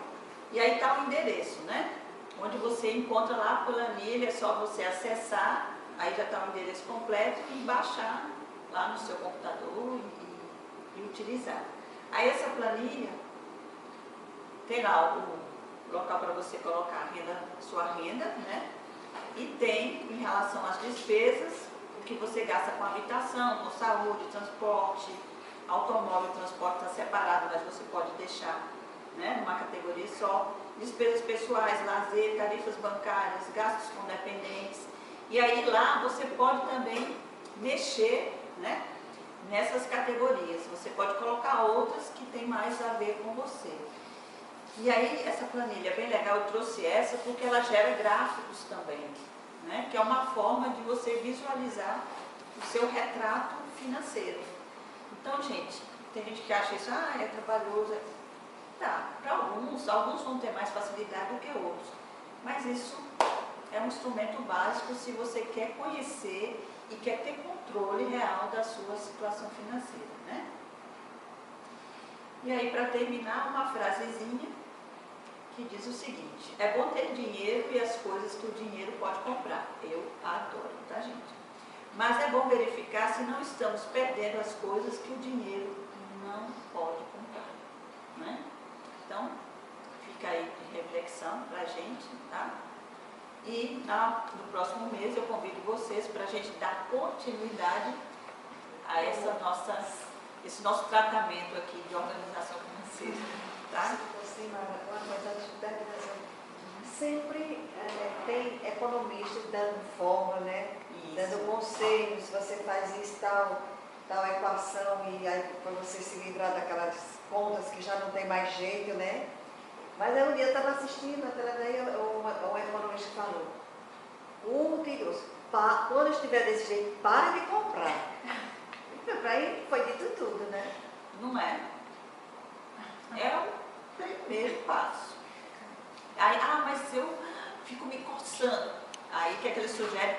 e aí está o endereço, né, onde você encontra lá a planilha, é só você acessar, aí já está o endereço completo e baixar lá no seu computador e utilizar. Aí essa planilha tem lá o local para você colocar sua renda, né, e tem em relação às despesas, que você gasta com habitação, com saúde, transporte, automóvel, transporte está separado, mas você pode deixar, né, numa categoria só, despesas pessoais, lazer, tarifas bancárias, gastos com dependentes, e aí lá você pode também mexer, né, nessas categorias, você pode colocar outras que tem mais a ver com você. E aí essa planilha é bem legal, eu trouxe essa porque ela gera gráficos também, né, que é uma forma de você visualizar o seu retrato financeiro. Então, gente, tem gente que acha isso, é trabalhoso. Tá, para alguns vão ter mais facilidade do que outros. Mas isso é um instrumento básico se você quer conhecer e quer ter controle real da sua situação financeira, né? E aí, para terminar, uma frasezinha que diz o seguinte: é bom ter dinheiro e as coisas que o dinheiro pode comprar. Eu adoro, tá, gente? Mas é bom verificar se não estamos perdendo as coisas que o dinheiro não pode comprar, né? Então, fica aí de reflexão pra gente, tá? E no próximo mês eu convido vocês para a gente dar continuidade a esse nosso tratamento aqui de organização financeira, tá? Uma coisa antes de terminar, sempre tem economistas dando forma, né? Isso. Dando conselhos, se você faz isso, tal equação, e aí para você se livrar daquelas contas que já não tem mais jeito, né? Mas aí um dia eu estava assistindo a televisão, um economista falou: quando estiver desse jeito, para de comprar. Para aí foi dito tudo, né? Não é? É o primeiro passo. Aí, mas eu fico me coçando. Aí o que é que ele sugere?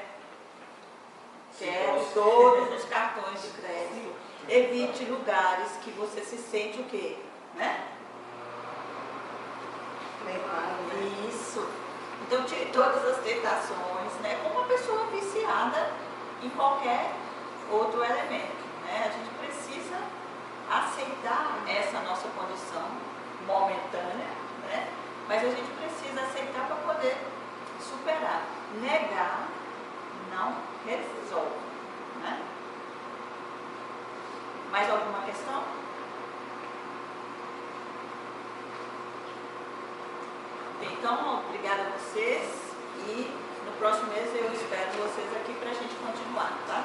Quero todos os cartões de crédito. Evite lugares que você se sente o quê? Né? Isso. Então tire todas as tentações, né? Como uma pessoa viciada em qualquer outro elemento, né? A gente precisa aceitar essa nossa condição momentânea, né? Mas a gente precisa aceitar para poder superar. Negar não resolve, né? Mais alguma questão? Então, obrigada a vocês e no próximo mês eu espero vocês aqui para a gente continuar, tá?